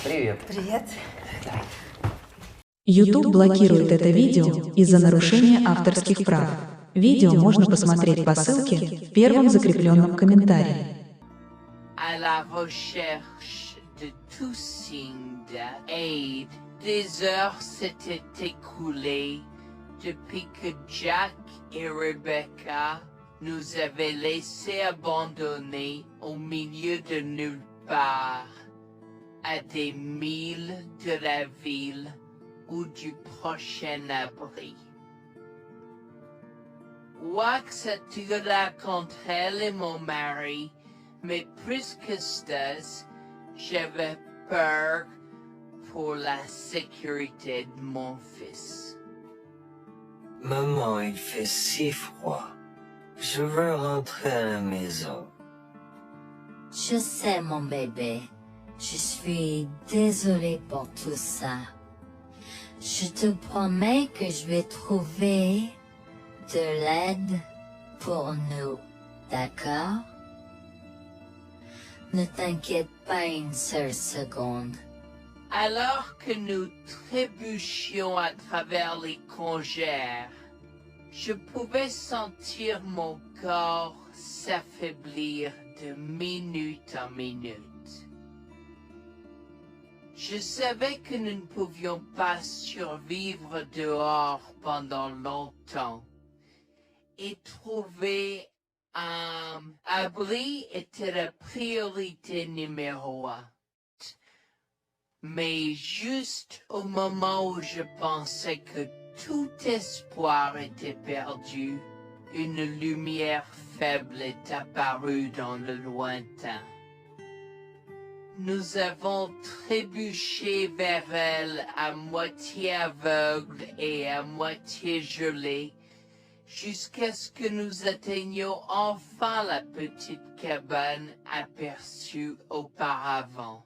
Привет. Привет. YouTube блокирует это видео из-за нарушения авторских прав. Видео можно посмотреть по ссылке в первом закрепленном комментарии. À la recherche de tout signe d'aide, des heures s'étaient écoulées depuis que Jack et Rebecca nous avaient laissés abandonnés au milieu de nulle part, à des milles de la ville ou du prochain abri. Wax attira contre elle et mon mari, mais plus que ça, j'avais peur pour la sécurité de mon fils. Maman, il fait si froid. Je veux rentrer à la maison. Je sais, mon bébé. Je suis désolée pour tout ça. Je te promets que je vais trouver de l'aide pour nous, d'accord? Ne t'inquiète pas une seule seconde. Alors que nous trébuchions à travers les congères, je pouvais sentir mon corps s'affaiblir de minute en minute. Je savais que nous ne pouvions pas survivre dehors pendant longtemps, et trouver un abri était la priorité numéro 1. Mais juste au moment où je pensais que tout espoir était perdu, une lumière faible est apparue dans le lointain. Nous avons trébuché vers elle à moitié aveugle et à moitié gelé, jusqu'à ce que nous atteignions enfin la petite cabane aperçue auparavant,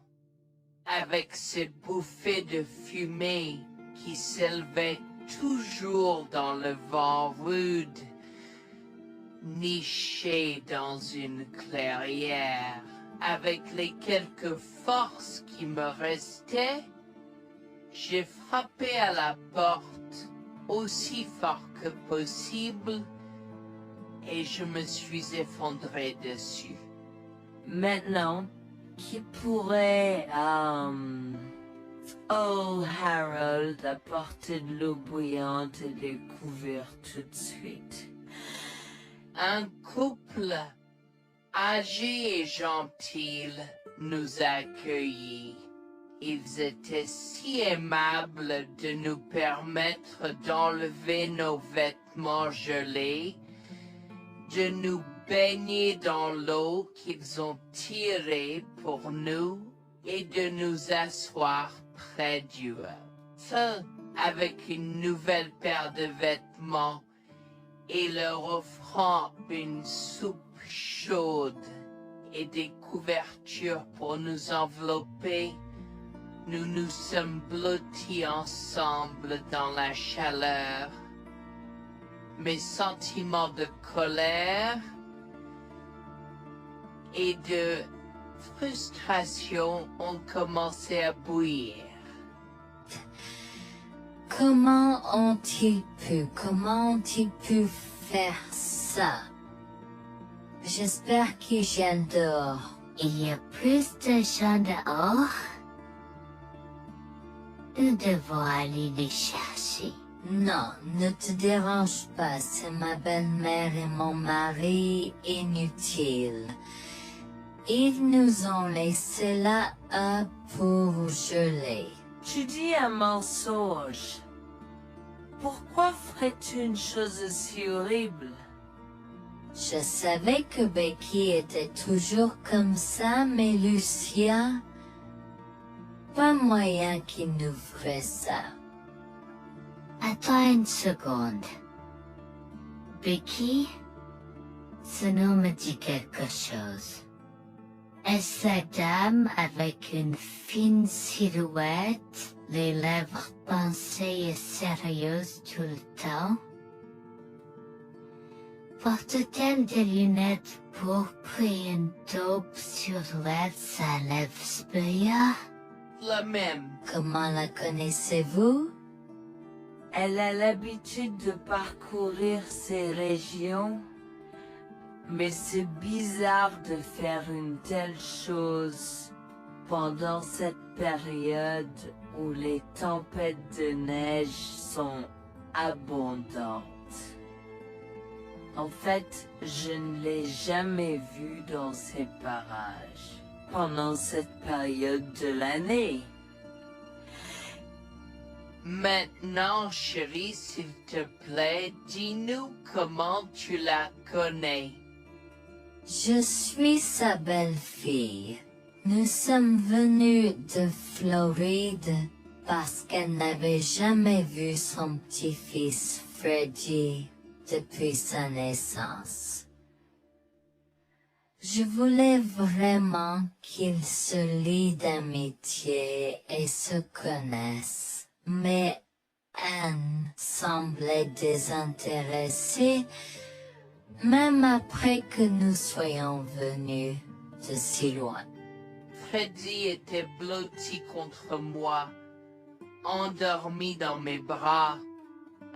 avec ses bouffées de fumée qui s'élevaient toujours dans le vent rude, nichée dans une clairière. Avec les quelques forces qui me restaient, j'ai frappé à la porte aussi fort que possible et je me suis effondré dessus. Maintenant, qui pourrait, oh, Harold, apporter de l'eau bouillante et des couverts tout de suite? Un couple âgé et gentil nous a accueillis. Ils étaient si aimables de nous permettre d'enlever nos vêtements gelés, de nous baigner dans l'eau qu'ils ont tirée pour nous et de nous asseoir près du feu avec une nouvelle paire de vêtements et leur offrant une soupe chaude et des couvertures pour nous envelopper. Nous nous sommes blottis ensemble dans la chaleur. Mes sentiments de colère et de frustration ont commencé à bouillir. Comment ont-ils pu faire ça? J'espère qu'ils viennent dehors. Il y a plus de gens dehors? Nous devons aller les chercher. Non, ne te dérange pas, c'est ma belle-mère et mon mari inutiles. Ils nous ont laissés là pour geler. Tu dis un mensonge. Pourquoi ferais-tu une chose aussi horrible? Je savais que Becky était toujours comme ça, mais Lucia, pas moyen qu'il nous ferait ça. Attends une seconde. Becky, ce nom me dit quelque chose. Est-ce la dame avec une fine silhouette, les lèvres pincées et sérieuses tout le temps? Porte-t-elle des lunettes pourpres et une taupe sur l'aide sa lèvre spéa? la même. Comment la connaissez-vous? Elle a l'habitude de parcourir ces régions, mais c'est bizarre de faire une telle chose pendant cette période où les tempêtes de neige sont abondantes. En fait, je ne l'ai jamais vue dans ces parages pendant cette période de l'année. Maintenant, chérie, s'il te plaît, dis-nous comment tu la connais. Je suis sa belle-fille. Nous sommes venus de Floride parce qu'elle n'avait jamais vu son petit-fils Freddy depuis sa naissance. Je voulais vraiment qu'ils se lient d'amitié et se connaissent, mais Anne semblait désintéressée, même après que nous soyons venus de si loin. Freddy était blotti contre moi, endormi dans mes bras,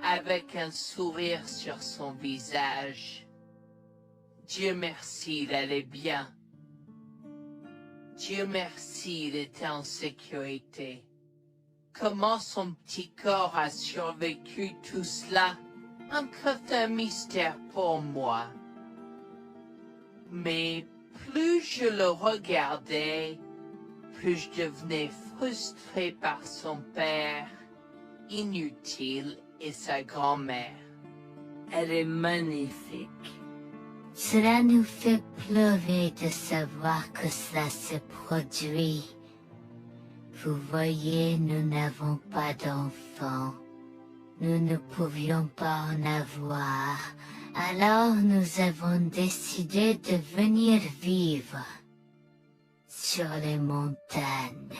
avec un sourire sur son visage. Dieu merci, il allait bien. Dieu merci, il était en sécurité. Comment son petit corps a survécu tout cela? Encore un mystère pour moi. Mais plus je le regardais, plus je devenais frustré par son père, inutile, et sa grand-mère. Elle est magnifique. Cela nous fait pleurer de savoir que cela se produit. Vous voyez, nous n'avons pas d'enfants. Nous ne pouvions pas en avoir. Alors nous avons décidé de venir vivre sur les montagnes.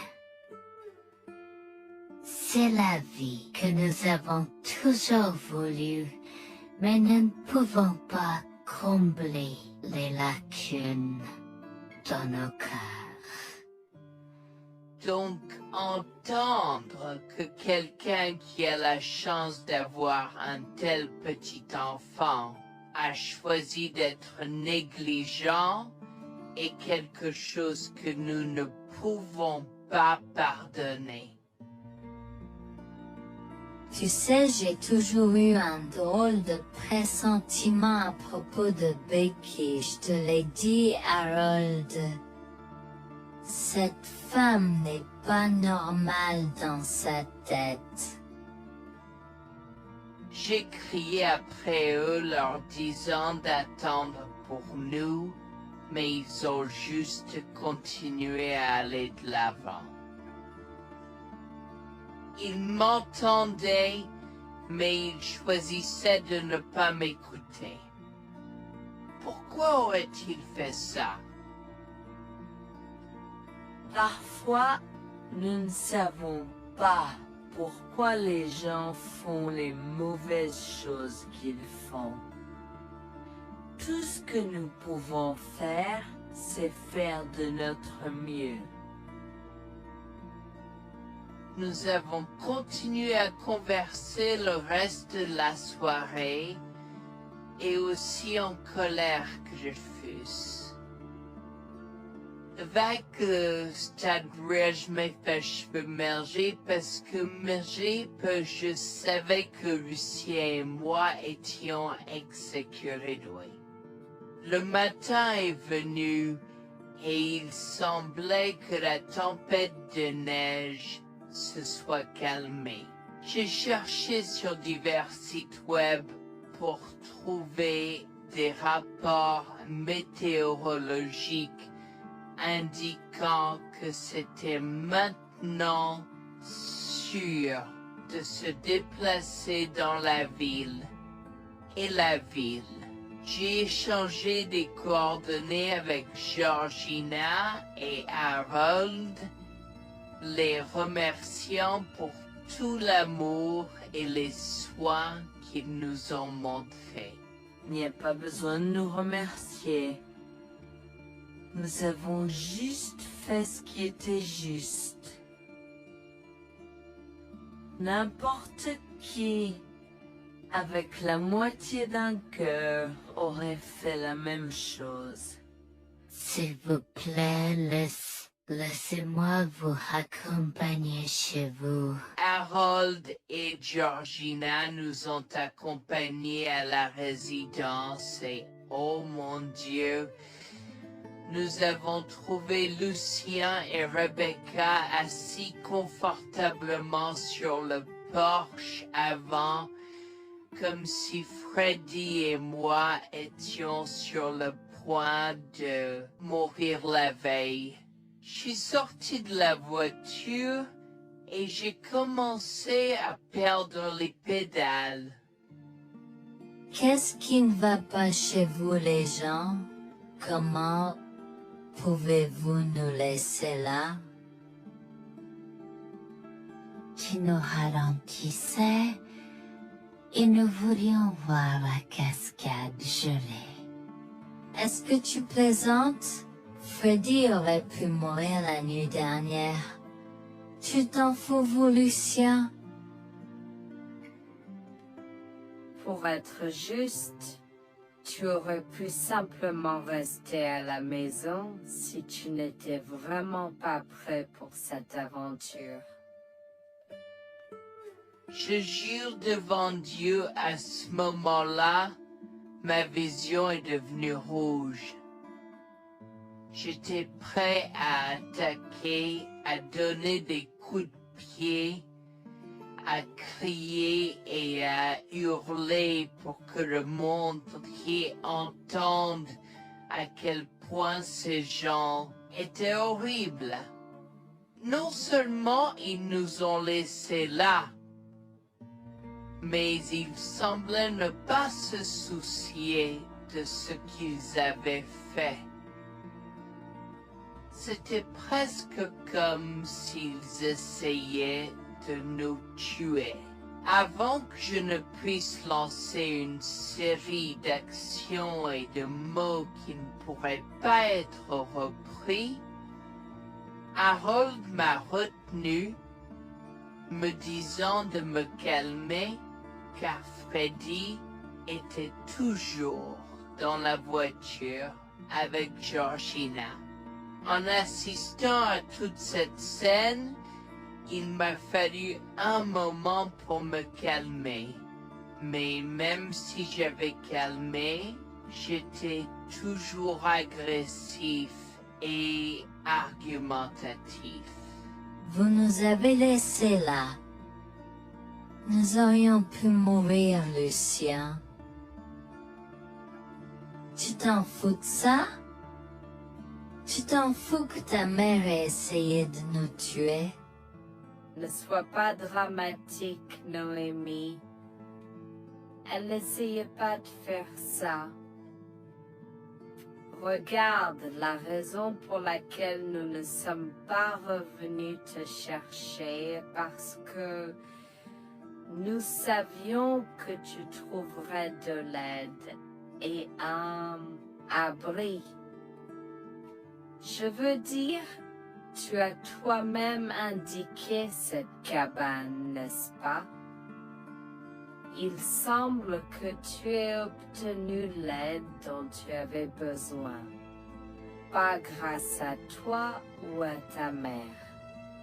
C'est la vie que nous avons toujours voulu, mais nous ne pouvons pas combler les lacunes dans nos cœurs. Donc, entendre que quelqu'un qui a la chance d'avoir un tel petit enfant a choisi d'être négligent est quelque chose que nous ne pouvons pas pardonner. Tu sais, j'ai toujours eu un drôle de pressentiment à propos de Becky, je te l'ai dit, Harold. Cette femme n'est pas normale dans sa tête. J'ai crié après eux leur disant d'attendre pour nous, mais ils ont juste continué à aller de l'avant. Ils m'entendaient, mais ils choisissaient de ne pas m'écouter. Pourquoi aurait-il fait ça? Parfois, nous ne savons pas pourquoi les gens font les mauvaises choses qu'ils font. Tout ce que nous pouvons faire, c'est faire de notre mieux. Nous avons continué à converser le reste de la soirée, et aussi en colère que je fusse. Avec stade je m'ai fait cheveux merger parce que je savais que Lucien et moi étions exécutés. Le matin est venu et il semblait que la tempête de neige se soit calmée. J'ai cherché sur divers sites web pour trouver des rapports météorologiques indiquant que c'était maintenant sûr de se déplacer dans la ville. Et la ville. J'ai échangé des coordonnées avec Georgina et Harold, les remerciant pour tout l'amour et les soins qu'ils nous ont montrés. Il n'y a pas besoin de nous remercier. Nous avons juste fait ce qui était juste. N'importe qui, avec la moitié d'un cœur, aurait fait la même chose. S'il vous plaît, laissez-moi vous accompagner chez vous. Harold et Georgina nous ont accompagnés à la résidence et, oh mon Dieu, nous avons trouvé Lucien et Rebecca assis confortablement sur le porche avant, comme si Freddy et moi étions sur le point de mourir la veille. Je suis sorti de la voiture et j'ai commencé à perdre les pédales. Qu'est-ce qui ne va pas chez vous, les gens? Comment pouvez-vous nous laisser là? Tu nous ralentissais et nous voulions voir la cascade gelée. Est-ce que tu plaisantes? Freddy aurait pu mourir la nuit dernière. Tu t'en fous, vous, Lucien? Pour être juste, tu aurais pu simplement rester à la maison si tu n'étais vraiment pas prêt pour cette aventure. Je jure devant Dieu, à ce moment-là, ma vision est devenue rouge. J'étais prêt à attaquer, à donner des coups de pied, à crier et à hurler pour que le monde entier entende à quel point ces gens étaient horribles. Non seulement ils nous ont laissés là, mais ils semblaient ne pas se soucier de ce qu'ils avaient fait. C'était presque comme s'ils essayaient de nous tuer. Avant que je ne puisse lancer une série d'actions et de mots qui ne pourraient pas être repris, Harold m'a retenu, me disant de me calmer, car Freddy était toujours dans la voiture avec Georgina. En assistant à toute cette scène, il m'a fallu un moment pour me calmer. Mais même si j'avais calmé, j'étais toujours agressif et argumentatif. Vous nous avez laissés là. Nous aurions pu mourir, Lucien. Tu t'en fous de ça? Tu t'en fous que ta mère ait essayé de nous tuer? Ne sois pas dramatique, Noémie. Elle n'essayait pas de faire ça. Regarde la raison pour laquelle nous ne sommes pas revenus te chercher, parce que nous savions que tu trouverais de l'aide et un abri. Je veux dire, tu as toi-même indiqué cette cabane, n'est-ce pas? Il semble que tu aies obtenu l'aide dont tu avais besoin. Pas grâce à toi ou à ta mère.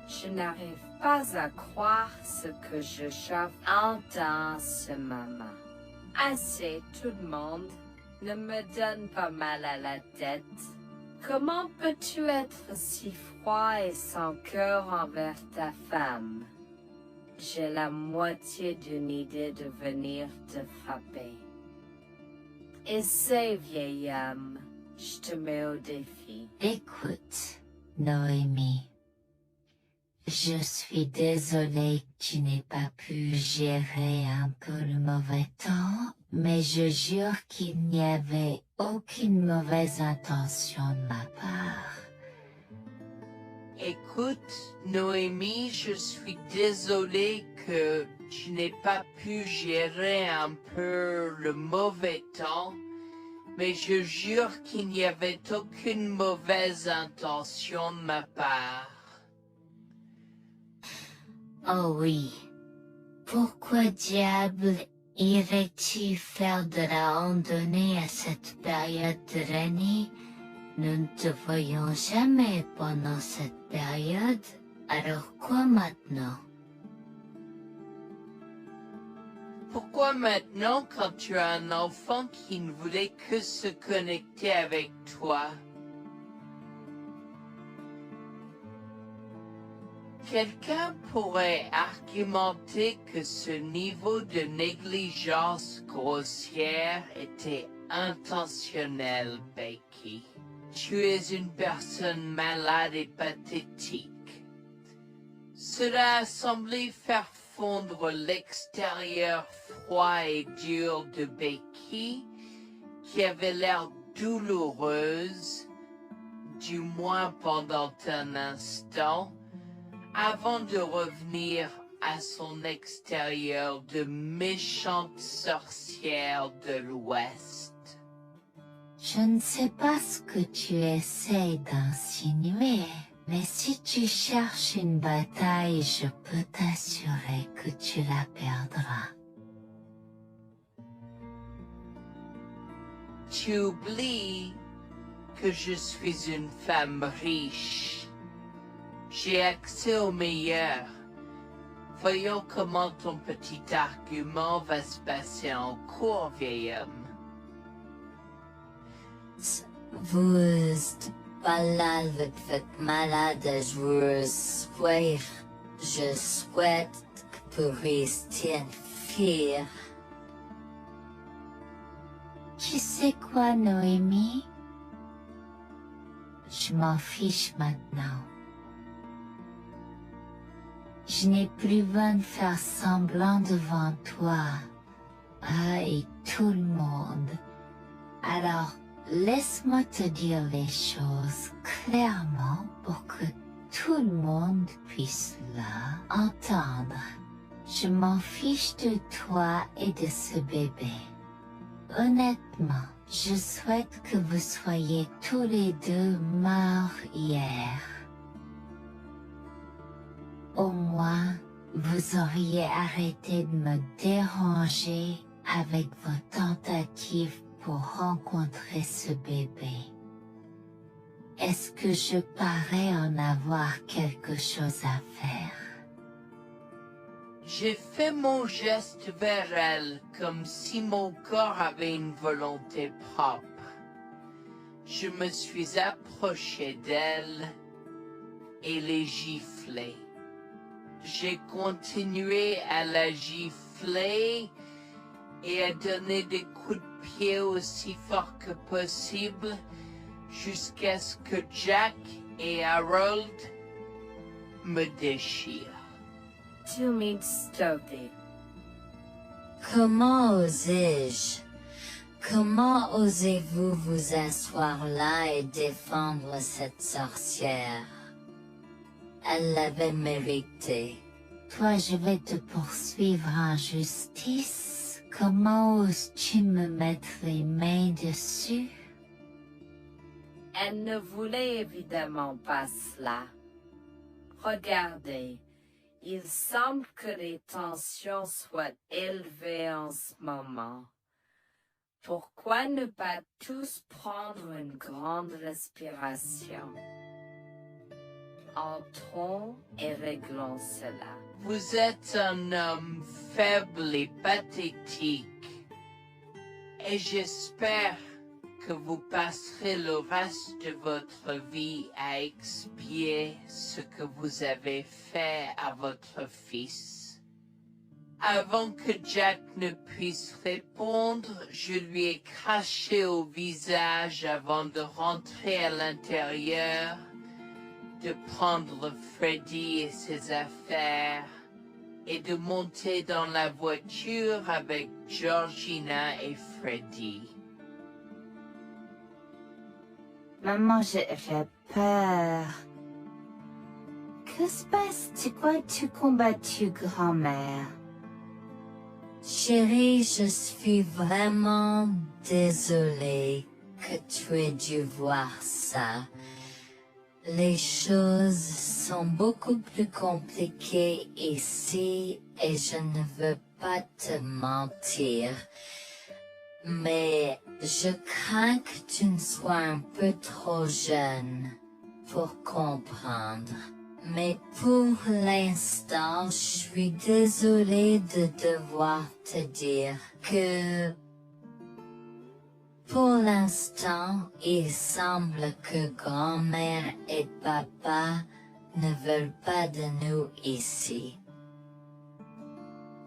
Je n'arrive pas à croire ce que j'entends ce moment. Assez, tout le monde. Ne me donne pas mal à la tête. Comment peux-tu être si froid et sans cœur envers ta femme? J'ai la moitié d'une idée de venir te frapper. Essaie, vieil homme. Je te mets au défi. Écoute, Noémie. Je suis désolée que tu n'aies pas pu gérer un peu le mauvais temps, mais je jure qu'il n'y avait aucune mauvaise intention de ma part. Écoute, Noémie, je suis désolé que tu n'aies pas pu gérer un peu le mauvais temps, mais je jure qu'il n'y avait aucune mauvaise intention de ma part. Oh oui, Pourquoi diable irais-tu faire de la randonnée à cette période de l'année? Nous ne te voyons jamais pendant cette période, alors quoi maintenant? Pourquoi maintenant quand tu as un enfant qui ne voulait que se connecter avec toi? Quelqu'un pourrait argumenter que ce niveau de négligence grossière était intentionnel, Becky. Tu es une personne malade et pathétique. Cela a semblé faire fondre l'extérieur froid et dur de Becky, qui avait l'air douloureuse, du moins pendant un instant, avant de revenir à son extérieur de méchante sorcière de l'Ouest. Je ne sais pas ce que tu essaies d'insinuer, mais si tu cherches une bataille, je peux t'assurer que tu la perdras. Tu oublies que je suis une femme riche. J'ai accès au meilleur. Voyons comment ton petit argument va se passer en cours, vieil homme. Vous êtes pas là avec votre malade joueuse sourire. Je souhaite que vous restiez fiers. Tu sais quoi, Noémie? Je m'en fiche maintenant. Je n'ai plus besoin de faire semblant devant toi et tout le monde. Alors, laisse-moi te dire les choses clairement pour que tout le monde puisse entendre. Je m'en fiche de toi et de ce bébé. Honnêtement, je souhaite que vous soyez tous les deux morts hier. Au moins, vous auriez arrêté de me déranger avec vos tentatives pour rencontrer ce bébé. Est-ce que je parais en avoir quelque chose à faire? J'ai fait mon geste vers elle comme si mon corps avait une volonté propre. Je me suis approché d'elle et l'ai giflée. J'ai continué à la gifler et à donner des coups de pied aussi fort que possible jusqu'à ce que Jack et Harold me déchirent. Tu m'insultes. Comment osais-je? Comment osez-vous vous asseoir là et défendre cette sorcière? Elle l'avait mérité. Toi, je vais te poursuivre en justice. Comment oses-tu me mettre les mains dessus? Elle ne voulait évidemment pas cela. Regardez, il semble que les tensions soient élevées en ce moment. Pourquoi ne pas tous prendre une grande respiration? Entrons et réglons cela. Vous êtes un homme faible et pathétique, et j'espère que vous passerez le reste de votre vie à expier ce que vous avez fait à votre fils. Avant que Jack ne puisse répondre, je lui ai craché au visage avant de rentrer à l'intérieur, de prendre Freddy et ses affaires et de monter dans la voiture avec Georgina et Freddy. Maman, j'ai peur. Que se passe? Tu crois que tu combattu grand-mère? Chérie, je suis vraiment désolée que tu aies dû voir ça. Les choses sont beaucoup plus compliquées ici et je ne veux pas te mentir. Mais je crains que tu ne sois un peu trop jeune pour comprendre. Mais pour l'instant, je suis désolée de devoir te dire que pour l'instant, il semble que grand-mère et papa ne veulent pas de nous ici.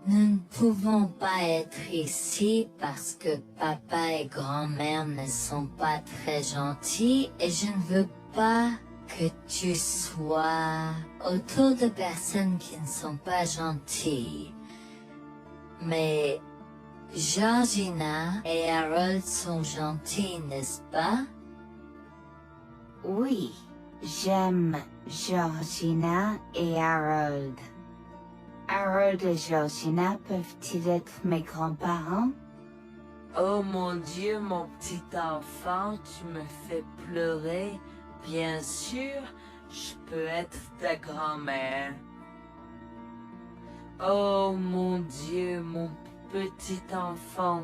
Nous ne pouvons pas être ici parce que papa et grand-mère ne sont pas très gentils et je ne veux pas que tu sois autour de personnes qui ne sont pas gentilles. Mais Georgina et Harold sont gentils, n'est-ce pas? Oui, j'aime Georgina et Harold. Harold et Georgina peuvent-ils être mes grands-parents? Oh mon Dieu, mon petit enfant, tu me fais pleurer. Bien sûr, je peux être ta grand-mère. Oh mon Dieu, mon petit enfant,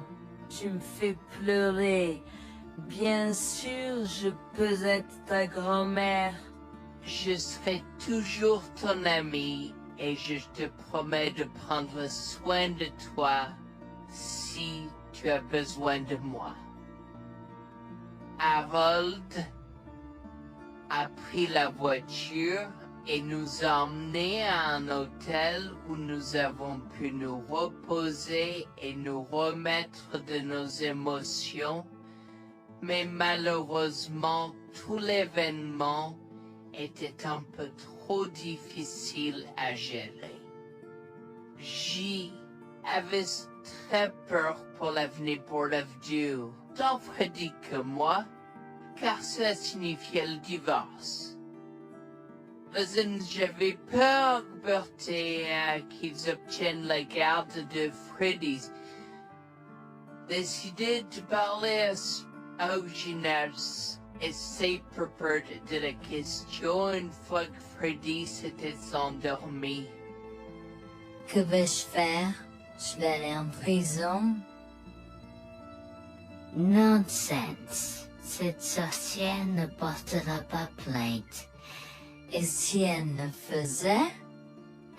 tu me fais pleurer. Bien sûr, je peux être ta grand-mère. Je serai toujours ton ami et je te promets de prendre soin de toi si tu as besoin de moi. Harold a pris la voiture et nous a emmenés à un hôtel où nous avons pu nous reposer et nous remettre de nos émotions, mais malheureusement tout l'événement était un peu trop difficile à gérer. J'avais très peur pour l'avenir pour le vieux, tant Freddy que moi, car cela signifiait le divorce. Mais j'avais peur, Bertie, qu'ils obtiennent la garde de Freddy. Décidé de parler au gymnase et ses propos de la question une fois que Freddy s'était endormi. Que vais-je faire? Je vais aller en prison? Nonsense. Cette sorcière ne portera pas plainte. Et si elle le faisait,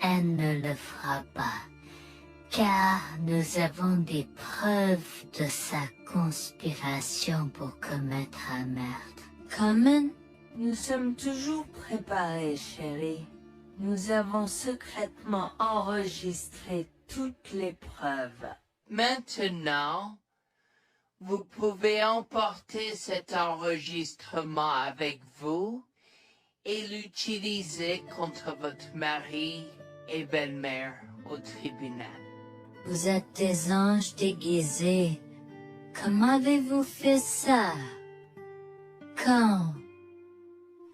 elle ne le fera pas. Car nous avons des preuves de sa conspiration pour commettre un meurtre. Comment? Nous sommes toujours préparés, chérie. Nous avons secrètement enregistré toutes les preuves. Maintenant, vous pouvez emporter cet enregistrement avec vous et l'utiliser contre votre mari et belle-mère au tribunal. Vous êtes des anges déguisés. Comment avez-vous fait ça? Quand?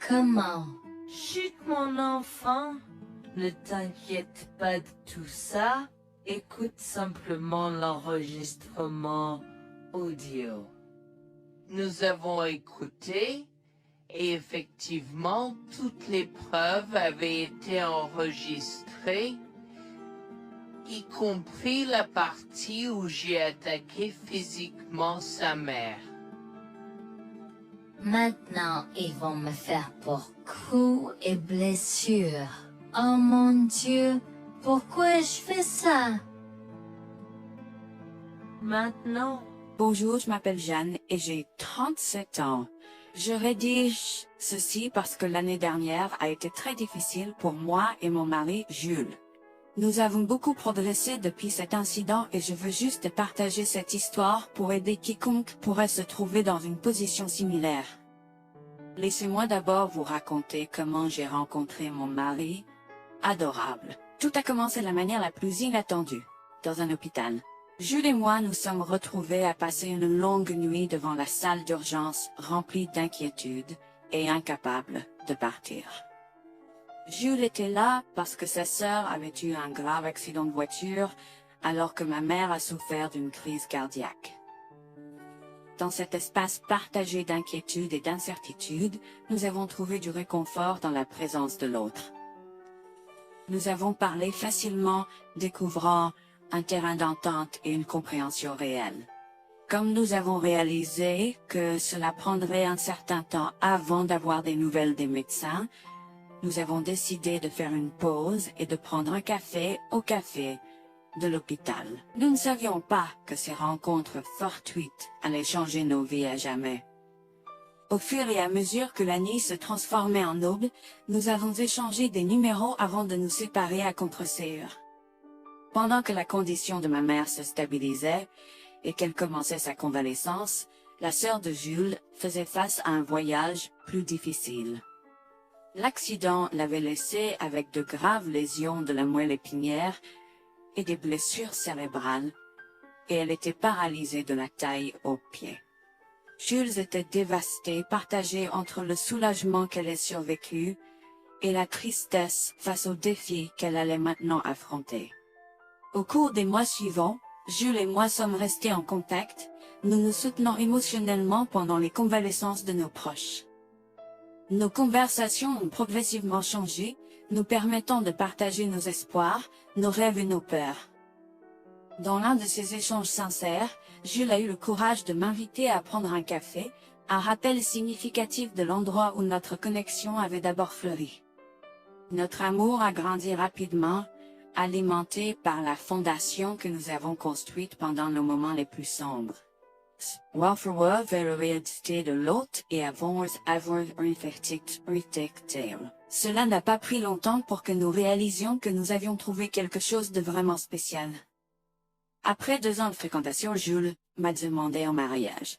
Comment? Chut, mon enfant, ne t'inquiète pas de tout ça. Écoute simplement l'enregistrement audio. Nous avons écouté et effectivement toutes les preuves avaient été enregistrées, y compris la partie où j'ai attaqué physiquement sa mère. Maintenant, ils vont me faire pour coups et blessures. Oh mon Dieu, pourquoi je fais ça? Maintenant, Bonjour, je m'appelle Jeanne et j'ai 37 ans. Je rédige ceci parce que l'année dernière a été très difficile pour moi et mon mari Jules. Nous avons beaucoup progressé depuis cet incident et je veux juste partager cette histoire pour aider quiconque pourrait se trouver dans une position similaire. Laissez-moi d'abord vous raconter comment j'ai rencontré mon mari, adorable. Tout a commencé de la manière la plus inattendue, dans un hôpital. Jules et moi nous sommes retrouvés à passer une longue nuit devant la salle d'urgence remplie d'inquiétude et incapables de partir. Jules était là parce que sa sœur avait eu un grave accident de voiture alors que ma mère a souffert d'une crise cardiaque. Dans cet espace partagé d'inquiétude et d'incertitude, nous avons trouvé du réconfort dans la présence de l'autre. Nous avons parlé facilement, découvrant un terrain d'entente et une compréhension réelle. Comme nous avons réalisé que cela prendrait un certain temps avant d'avoir des nouvelles des médecins, nous avons décidé de faire une pause et de prendre un café au café de l'hôpital. Nous ne savions pas que ces rencontres fortuites allaient changer nos vies à jamais. Au fur et à mesure que la nuit se transformait en aube, nous avons échangé des numéros avant de nous séparer à contre-sœur. Pendant que la condition de ma mère se stabilisait et qu'elle commençait sa convalescence, la sœur de Jules faisait face à un voyage plus difficile. L'accident l'avait laissée avec de graves lésions de la moelle épinière et des blessures cérébrales, et elle était paralysée de la taille aux pieds. Jules était dévasté, partagé entre le soulagement qu'elle ait survécu et la tristesse face aux défis qu'elle allait maintenant affronter. Au cours des mois suivants, Jules et moi sommes restés en contact, nous nous soutenons émotionnellement pendant les convalescences de nos proches. Nos conversations ont progressivement changé, nous permettant de partager nos espoirs, nos rêves et nos peurs. Dans l'un de ces échanges sincères, Jules a eu le courage de m'inviter à prendre un café, un rappel significatif de l'endroit où notre connexion avait d'abord fleuri. Notre amour a grandi rapidement, alimenté par la fondation que nous avons construite pendant nos moments les plus sombres. Varför vérifier de l'autre et avoir réfléchi. Cela n'a pas pris longtemps pour que nous réalisions que nous avions trouvé quelque chose de vraiment spécial. Après 2 ans de fréquentation, Jules m'a demandé en mariage.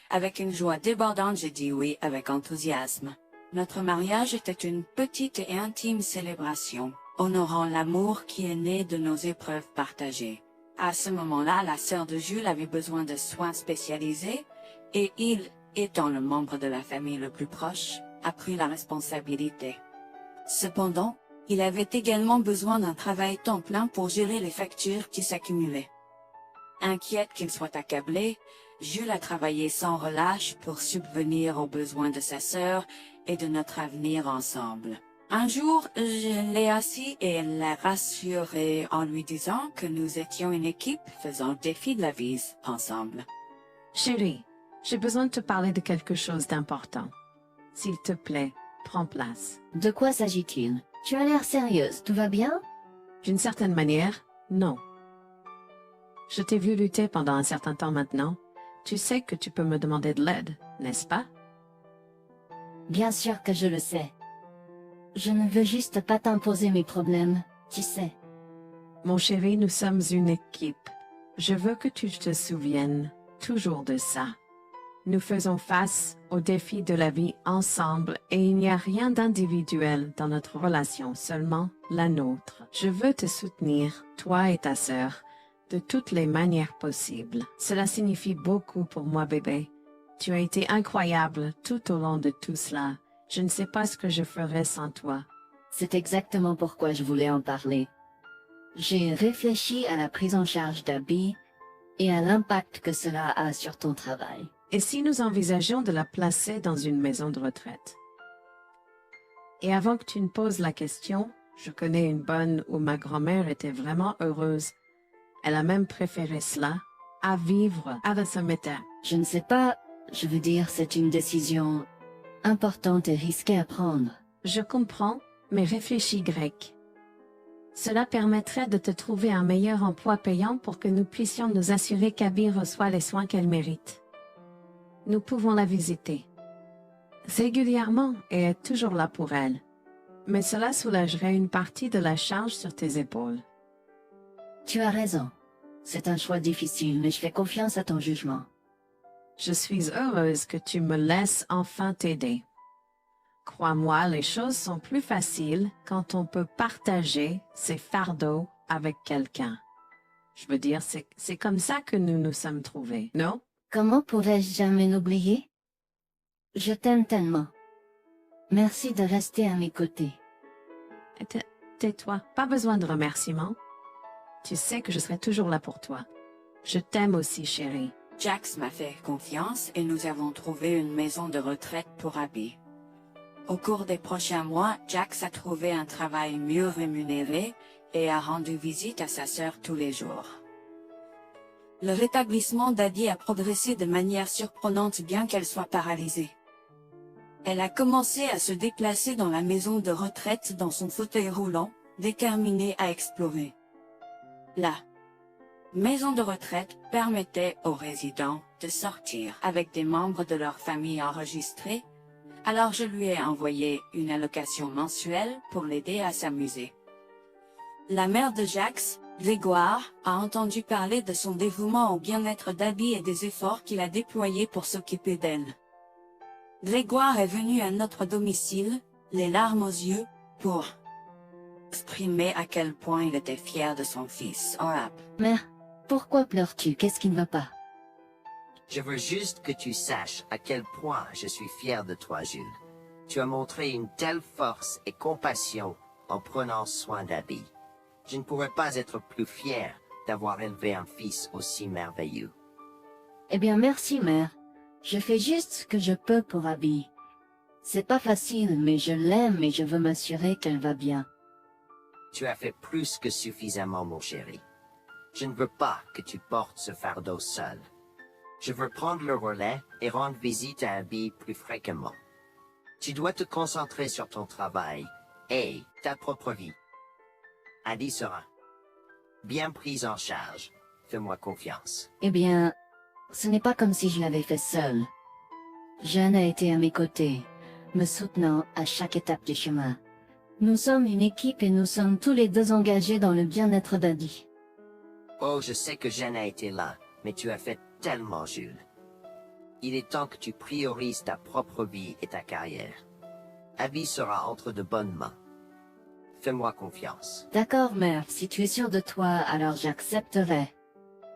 Avec une joie débordante, j'ai dit oui avec enthousiasme. Notre mariage était une petite et intime célébration, honorant l'amour qui est né de nos épreuves partagées. À ce moment-là, la sœur de Jules avait besoin de soins spécialisés, et il, étant le membre de la famille le plus proche, a pris la responsabilité. Cependant, il avait également besoin d'un travail temps plein pour gérer les factures qui s'accumulaient. Inquiète qu'il soit accablé, Jules a travaillé sans relâche pour subvenir aux besoins de sa sœur et de notre avenir ensemble. Un jour, je l'ai assis et l'ai rassuré en lui disant que nous étions une équipe faisant le défi de la vie ensemble. Chérie, j'ai besoin de te parler de quelque chose d'important. S'il te plaît, prends place. De quoi s'agit-il? Tu as l'air sérieuse, tout va bien? D'une certaine manière, non. Je t'ai vu lutter pendant un certain temps maintenant. Tu sais que tu peux me demander de l'aide, n'est-ce pas? Bien sûr que je le sais. Je ne veux juste pas t'imposer mes problèmes, tu sais. Mon chéri, nous sommes une équipe. Je veux que tu te souviennes toujours de ça. Nous faisons face aux défis de la vie ensemble et il n'y a rien d'individuel dans notre relation, seulement la nôtre. Je veux te soutenir, toi et ta sœur, de toutes les manières possibles. Cela signifie beaucoup pour moi, bébé. Tu as été incroyable tout au long de tout cela. Je ne sais pas ce que je ferais sans toi. C'est exactement pourquoi je voulais en parler. J'ai réfléchi à la prise en charge d'Abby et à l'impact que cela a sur ton travail. Et si nous envisageons de la placer dans une maison de retraite? Et avant que tu ne poses la question, je connais une bonne où ma grand-mère était vraiment heureuse. Elle a même préféré cela à vivre à Sameta. Je ne sais pas, je veux dire, c'est une décision importante et risquée à prendre. Je comprends, mais réfléchis grec. Cela permettrait de te trouver un meilleur emploi payant pour que nous puissions nous assurer qu'Abby reçoit les soins qu'elle mérite. Nous pouvons la visiter régulièrement et être toujours là pour elle. Mais cela soulagerait une partie de la charge sur tes épaules. Tu as raison. C'est un choix difficile, mais je fais confiance à ton jugement. Je suis heureuse que tu me laisses enfin t'aider. Crois-moi, les choses sont plus faciles quand on peut partager ses fardeaux avec quelqu'un. Je veux dire, c'est comme ça que nous nous sommes trouvés, non? Comment pourrais-je jamais l'oublier? Je t'aime tellement. Merci de rester à mes côtés. Tais-toi, pas besoin de remerciements. Tu sais que je serai toujours là pour toi. Je t'aime aussi, chérie. Jax m'a fait confiance et nous avons trouvé une maison de retraite pour Abby. Au cours des prochains mois, Jax a trouvé un travail mieux rémunéré et a rendu visite à sa sœur tous les jours. Le rétablissement d'Abby a progressé de manière surprenante bien qu'elle soit paralysée. Elle a commencé à se déplacer dans la maison de retraite dans son fauteuil roulant, déterminée à explorer. La maison de retraite permettait aux résidents de sortir avec des membres de leur famille enregistrés, alors je lui ai envoyé une allocation mensuelle pour l'aider à s'amuser. La mère de Jax, Grégoire, a entendu parler de son dévouement au bien-être d'Abby et des efforts qu'il a déployés pour s'occuper d'elle. Grégoire est venu à notre domicile, les larmes aux yeux, pour exprimer à quel point il était fier de son fils. Mère, pourquoi pleures-tu? Qu'est-ce qui ne va pas? Je veux juste que tu saches à quel point je suis fier de toi, Jules. Tu as montré une telle force et compassion en prenant soin d'Abby. Je ne pourrais pas être plus fier d'avoir élevé un fils aussi merveilleux. Eh bien, merci, mère. Je fais juste ce que je peux pour Abby. C'est pas facile, mais je l'aime et je veux m'assurer qu'elle va bien. Tu as fait plus que suffisamment, mon chéri. Je ne veux pas que tu portes ce fardeau seul. Je veux prendre le relais et rendre visite à Abby plus fréquemment. Tu dois te concentrer sur ton travail et ta propre vie. Abby sera bien prise en charge. Fais-moi confiance. Eh bien, ce n'est pas comme si je l'avais fait seule. Jeanne a été à mes côtés, me soutenant à chaque étape du chemin. Nous sommes une équipe et nous sommes tous les deux engagés dans le bien-être d'Abby. Oh, je sais que Jeanne a été là, mais tu as fait tellement, Jules. Il est temps que tu priorises ta propre vie et ta carrière. Abby sera entre de bonnes mains. Fais-moi confiance. D'accord, mère, si tu es sûre de toi, alors j'accepterai.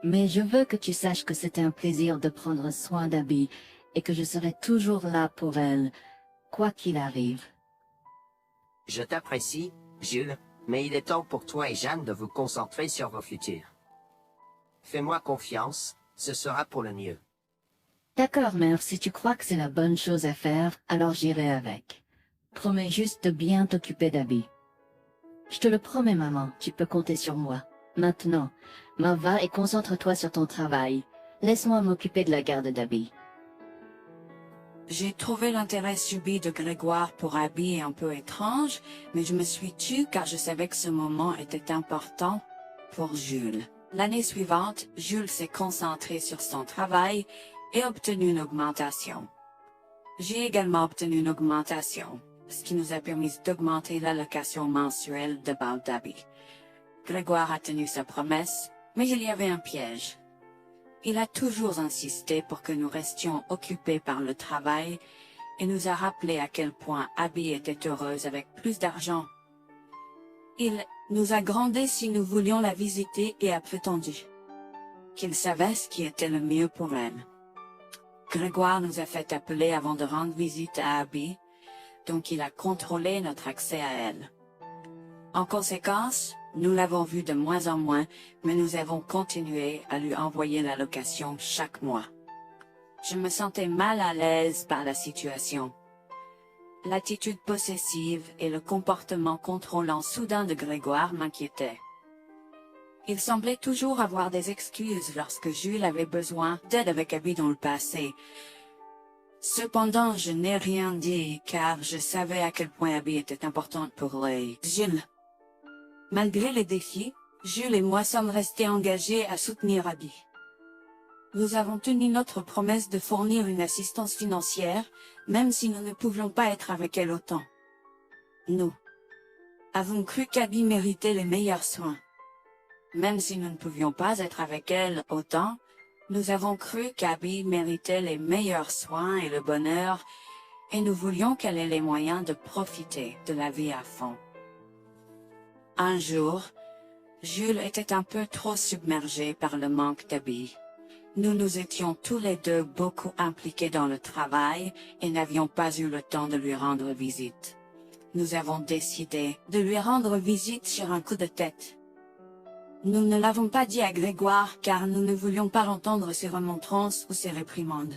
Mais je veux que tu saches que c'était un plaisir de prendre soin d'Abby et que je serai toujours là pour elle, quoi qu'il arrive. Je t'apprécie, Jules, mais il est temps pour toi et Jeanne de vous concentrer sur vos futurs. Fais-moi confiance, ce sera pour le mieux. D'accord, mère, si tu crois que c'est la bonne chose à faire, alors j'irai avec. Promets juste de bien t'occuper d'Abby. Je te le promets, maman, tu peux compter sur moi. Maintenant, va et concentre-toi sur ton travail. Laisse-moi m'occuper de la garde d'Abby. J'ai trouvé l'intérêt subi de Grégoire pour Abby un peu étrange, mais je me suis tue car je savais que ce moment était important pour Jules. L'année suivante, Jules s'est concentré sur son travail et obtenu une augmentation. J'ai également obtenu une augmentation, ce qui nous a permis d'augmenter l'allocation mensuelle de base d'Abby. Grégoire a tenu sa promesse, mais il y avait un piège. Il a toujours insisté pour que nous restions occupés par le travail et nous a rappelé à quel point Abby était heureuse avec plus d'argent. Il nous a grondé si nous voulions la visiter et a prétendu qu'il savait ce qui était le mieux pour elle. Grégoire nous a fait appeler avant de rendre visite à Abby, donc il a contrôlé notre accès à elle. En conséquence, nous l'avons vue de moins en moins, mais nous avons continué à lui envoyer l'allocation chaque mois. Je me sentais mal à l'aise par la situation. L'attitude possessive et le comportement contrôlant soudain de Grégoire m'inquiétaient. Il semblait toujours avoir des excuses lorsque Jules avait besoin d'aide avec Abby dans le passé. Cependant, je n'ai rien dit car je savais à quel point Abby était importante pour Jules. Malgré les défis, Jules et moi sommes restés engagés à soutenir Abby. Nous avons tenu notre promesse de fournir une assistance financière, même si nous ne pouvions pas être avec elle autant. Nous avons cru qu'Abby méritait les meilleurs soins. Même si nous ne pouvions pas être avec elle autant, nous avons cru qu'Abby méritait les meilleurs soins et le bonheur, et nous voulions qu'elle ait les moyens de profiter de la vie à fond. Un jour, Jules était un peu trop submergé par le manque d'Abby. Nous nous étions tous les deux beaucoup impliqués dans le travail et n'avions pas eu le temps de lui rendre visite. Nous avons décidé de lui rendre visite sur un coup de tête. Nous ne l'avons pas dit à Grégoire car nous ne voulions pas entendre ses remontrances ou ses réprimandes.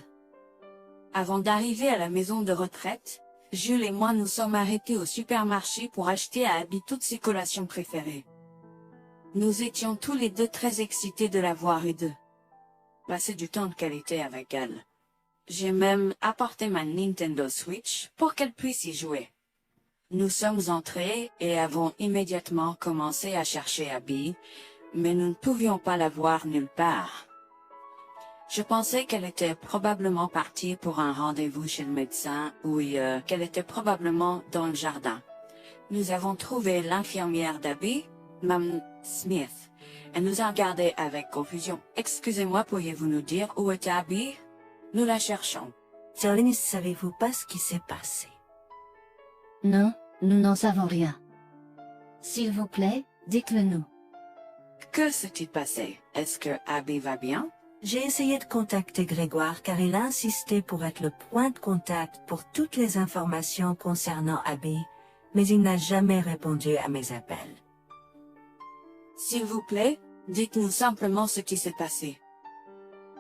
Avant d'arriver à la maison de retraite, Jules et moi nous sommes arrêtés au supermarché pour acheter à Abby toutes ses collations préférées. Nous étions tous les deux très excités de la voir et de passer du temps de qualité avec elle. J'ai même apporté ma Nintendo Switch pour qu'elle puisse y jouer. Nous sommes entrés et avons immédiatement commencé à chercher Abby, mais nous ne pouvions pas la voir nulle part. Je pensais qu'elle était probablement partie pour un rendez-vous chez le médecin ou qu'elle était probablement dans le jardin. Nous avons trouvé l'infirmière d'Abby, Mme Smith. Elle nous a regardés avec confusion. « Excusez-moi, pourriez-vous nous dire où est Abby? Nous la cherchons. » Charlie, ne savez-vous pas ce qui s'est passé? Non, nous n'en savons rien. S'il vous plaît, dites-le nous. Que s'est-il passé? Est-ce que Abby va bien? J'ai essayé de contacter Grégoire car il a insisté pour être le point de contact pour toutes les informations concernant Abby, mais il n'a jamais répondu à mes appels. S'il vous plaît, dites-nous simplement ce qui s'est passé.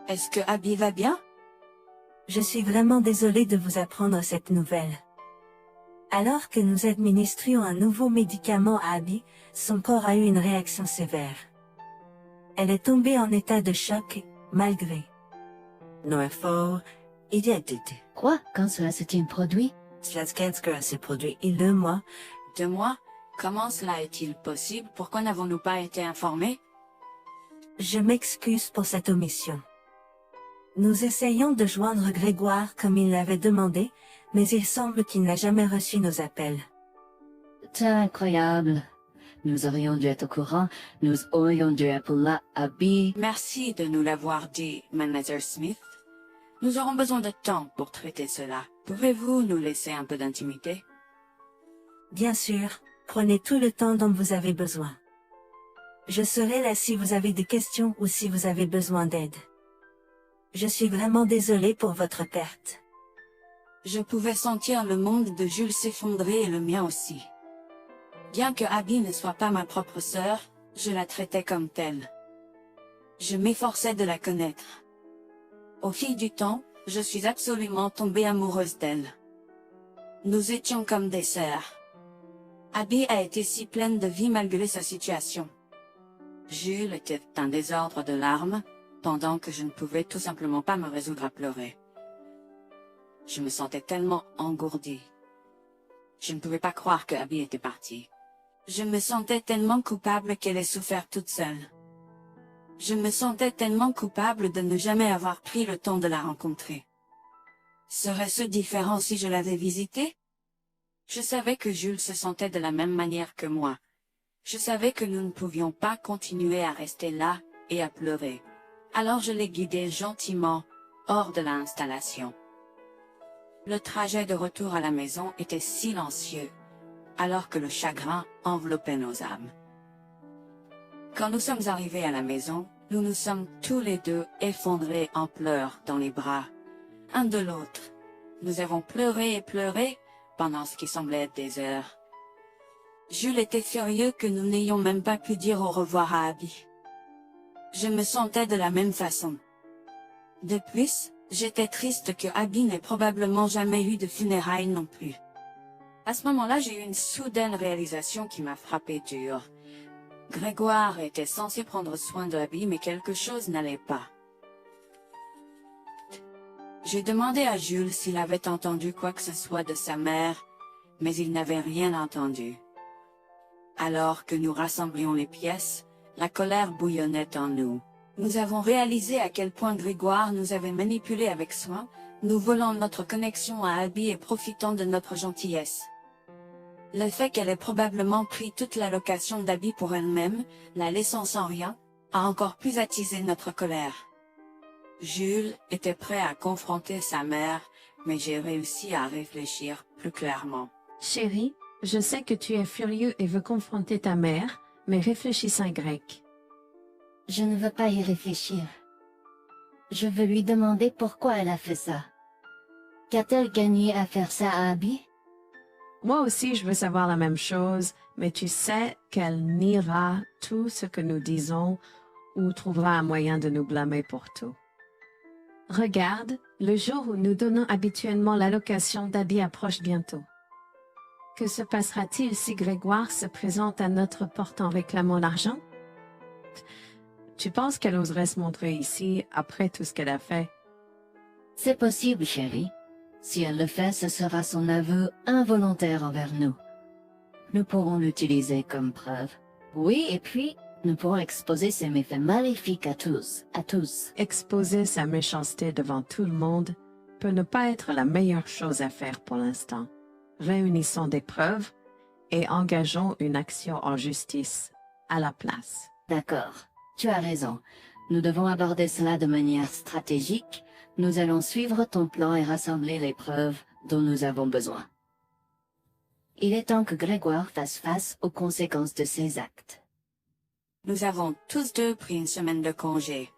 Est-ce que Abby va bien? Je suis vraiment désolée de vous apprendre cette nouvelle. Alors que nous administrions un nouveau médicament à Abby, son corps a eu une réaction sévère. Elle est tombée en état de choc, malgré nos efforts, il a été. Quoi? Quand cela s'est-il produit? Cela s'est produit il y a 2 mois. 2 mois? Comment cela est-il possible? Pourquoi n'avons-nous pas été informés? Je m'excuse pour cette omission. Nous essayons de joindre Grégoire comme il l'avait demandé, mais il semble qu'il n'a jamais reçu nos appels. C'est incroyable. Nous aurions dû être au courant, nous aurions dû appeler Abby. Merci de nous l'avoir dit, Mlle Smith. Nous aurons besoin de temps pour traiter cela. Pouvez-vous nous laisser un peu d'intimité? Bien sûr, prenez tout le temps dont vous avez besoin. Je serai là si vous avez des questions ou si vous avez besoin d'aide. Je suis vraiment désolée pour votre perte. Je pouvais sentir le monde de Jules s'effondrer et le mien aussi. Bien que Abby ne soit pas ma propre sœur, je la traitais comme telle. Je m'efforçais de la connaître. Au fil du temps, je suis absolument tombée amoureuse d'elle. Nous étions comme des sœurs. Abby a été si pleine de vie malgré sa situation. Jules était un désordre de larmes, pendant que je ne pouvais tout simplement pas me résoudre à pleurer. Je me sentais tellement engourdie. Je ne pouvais pas croire que Abby était partie. Je me sentais tellement coupable qu'elle ait souffert toute seule. Je me sentais tellement coupable de ne jamais avoir pris le temps de la rencontrer. Serait-ce différent si je l'avais visitée? Je savais que Jules se sentait de la même manière que moi. Je savais que nous ne pouvions pas continuer à rester là et à pleurer. Alors je l'ai guidée gentiment hors de l'installation. Le trajet de retour à la maison était silencieux, alors que le chagrin enveloppait nos âmes. Quand nous sommes arrivés à la maison, nous nous sommes tous les deux effondrés en pleurs dans les bras, un de l'autre. Nous avons pleuré et pleuré pendant ce qui semblait être des heures. Jules était furieux que nous n'ayons même pas pu dire au revoir à Abby. Je me sentais de la même façon. De plus, j'étais triste que Abby n'ait probablement jamais eu de funérailles non plus. À ce moment-là, j'ai eu une soudaine réalisation qui m'a frappé dur. Grégoire était censé prendre soin de Abby, mais quelque chose n'allait pas. J'ai demandé à Jules s'il avait entendu quoi que ce soit de sa mère, mais il n'avait rien entendu. Alors que nous rassemblions les pièces, la colère bouillonnait en nous. Nous avons réalisé à quel point Grégoire nous avait manipulés avec soin, nous volant notre connexion à Abby et profitant de notre gentillesse. Le fait qu'elle ait probablement pris toute l'allocation d'Abby pour elle-même, la laissant sans rien, a encore plus attisé notre colère. Jules était prêt à confronter sa mère, mais j'ai réussi à réfléchir plus clairement. Chérie, je sais que tu es furieux et veux confronter ta mère, mais réfléchis en grec. Je ne veux pas y réfléchir. Je veux lui demander pourquoi elle a fait ça. Qu'a-t-elle gagné à faire ça à Abby? Moi aussi je veux savoir la même chose, mais tu sais qu'elle niera tout ce que nous disons ou trouvera un moyen de nous blâmer pour tout. Regarde, le jour où nous donnons habituellement l'allocation d'habits approche bientôt. Que se passera-t-il si Grégoire se présente à notre porte en réclamant l'argent? Tu penses qu'elle oserait se montrer ici après tout ce qu'elle a fait? C'est possible, chérie. Si elle le fait, ce sera son aveu involontaire envers nous. Nous pourrons l'utiliser comme preuve. Oui, et puis, nous pourrons exposer ses méfaits maléfiques à tous. Exposer sa méchanceté devant tout le monde peut ne pas être la meilleure chose à faire pour l'instant. Réunissons des preuves et engageons une action en justice à la place. D'accord, tu as raison. Nous devons aborder cela de manière stratégique. Nous allons suivre ton plan et rassembler les preuves dont nous avons besoin. Il est temps que Grégoire fasse face aux conséquences de ses actes. Nous avons tous deux pris une semaine de congé.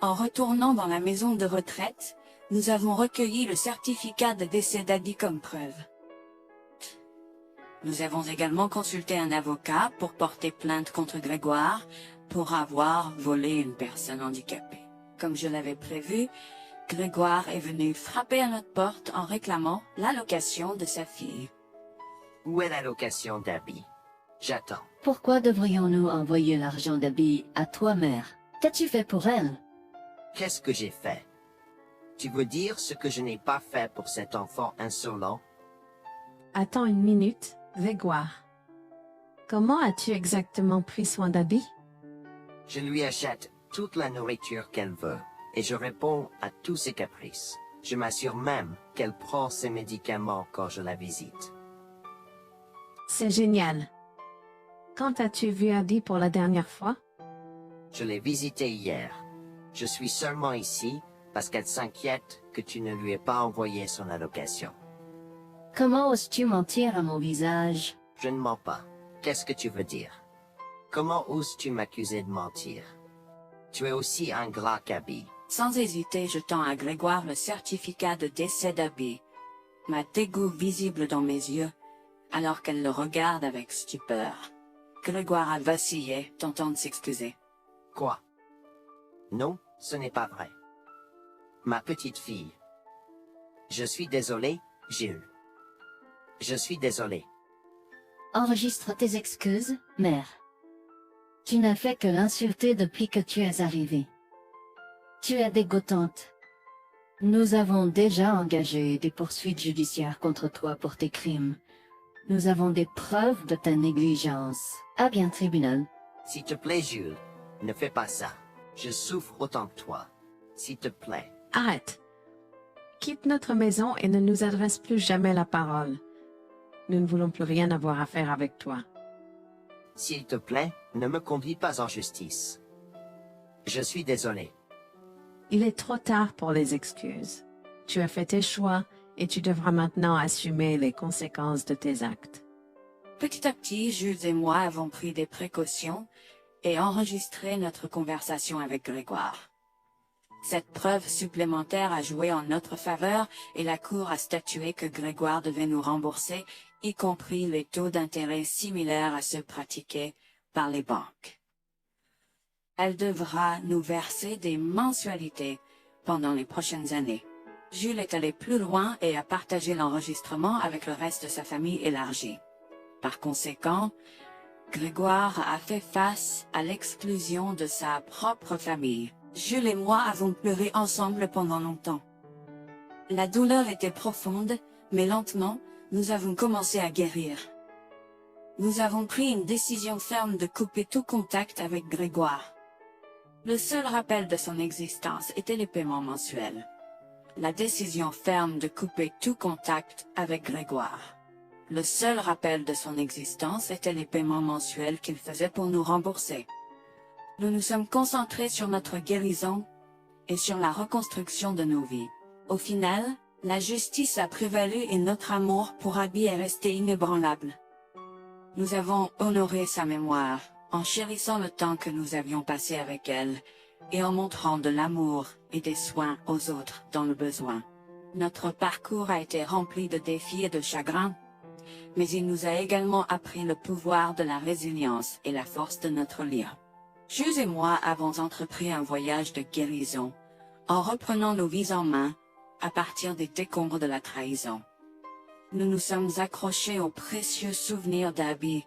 En retournant dans la maison de retraite, nous avons recueilli le certificat de décès d'Abby comme preuve. Nous avons également consulté un avocat pour porter plainte contre Grégoire pour avoir volé une personne handicapée. Comme je l'avais prévu, Grégoire est venu frapper à notre porte en réclamant l'allocation de sa fille. Où est l'allocation d'Abby? J'attends. Pourquoi devrions-nous envoyer l'argent d'Abby à toi, mère? Qu'as-tu fait pour elle? Qu'est-ce que j'ai fait? Tu veux dire ce que je n'ai pas fait pour cet enfant insolent? Attends une minute, Grégoire. Comment as-tu exactement pris soin d'Abby? Je lui achète toute la nourriture qu'elle veut, et je réponds à tous ses caprices. Je m'assure même qu'elle prend ses médicaments quand je la visite. C'est génial. Quand as-tu vu Abby pour la dernière fois? Je l'ai visitée hier. Je suis seulement ici parce qu'elle s'inquiète que tu ne lui aies pas envoyé son allocation. Comment oses-tu mentir à mon visage? Je ne mens pas. Qu'est-ce que tu veux dire? Comment oses-tu m'accuser de mentir? Tu es aussi ingrat qu'Abby. Sans hésiter, je tends à Grégoire le certificat de décès d'Abby, ma dégoût visible dans mes yeux, alors qu'elle le regarde avec stupeur. Grégoire a vacillé, tentant de s'excuser. Quoi? Non, ce n'est pas vrai. Ma petite fille. Je suis désolé, Jules. Je suis désolé. Enregistre tes excuses, mère. Tu n'as fait que l'insulter depuis que tu es arrivée. Tu es dégoûtante. Nous avons déjà engagé des poursuites judiciaires contre toi pour tes crimes. Nous avons des preuves de ta négligence. À bien, tribunal. S'il te plaît, Jules, ne fais pas ça. Je souffre autant que toi. S'il te plaît. Arrête. Quitte notre maison et ne nous adresse plus jamais la parole. Nous ne voulons plus rien avoir à faire avec toi. S'il te plaît, ne me conduis pas en justice. Je suis désolé. Il est trop tard pour les excuses. Tu as fait tes choix et tu devras maintenant assumer les conséquences de tes actes. Petit à petit, Jules et moi avons pris des précautions et enregistré notre conversation avec Grégoire. Cette preuve supplémentaire a joué en notre faveur et la Cour a statué que Grégoire devait nous rembourser, y compris les taux d'intérêt similaires à ceux pratiqués par les banques. Elle devra nous verser des mensualités pendant les prochaines années. Jules est allé plus loin et a partagé l'enregistrement avec le reste de sa famille élargie. Par conséquent, Grégoire a fait face à l'exclusion de sa propre famille. Jules et moi avons pleuré ensemble pendant longtemps. La douleur était profonde, mais lentement, nous avons commencé à guérir. Nous avons pris une décision ferme de couper tout contact avec Grégoire. Le seul rappel de son existence était les paiements mensuels. La décision ferme de couper tout contact avec Grégoire. Le seul rappel de son existence était les paiements mensuels qu'il faisait pour nous rembourser. Nous nous sommes concentrés sur notre guérison et sur la reconstruction de nos vies. Au final, la justice a prévalu et notre amour pour Abby est resté inébranlable. Nous avons honoré sa mémoire en chérissant le temps que nous avions passé avec elle et en montrant de l'amour et des soins aux autres dans le besoin. Notre parcours a été rempli de défis et de chagrins, mais il nous a également appris le pouvoir de la résilience et la force de notre lien. Jules et moi avons entrepris un voyage de guérison, en reprenant nos vies en main, à partir des décombres de la trahison. Nous nous sommes accrochés aux précieux souvenirs d'Abby,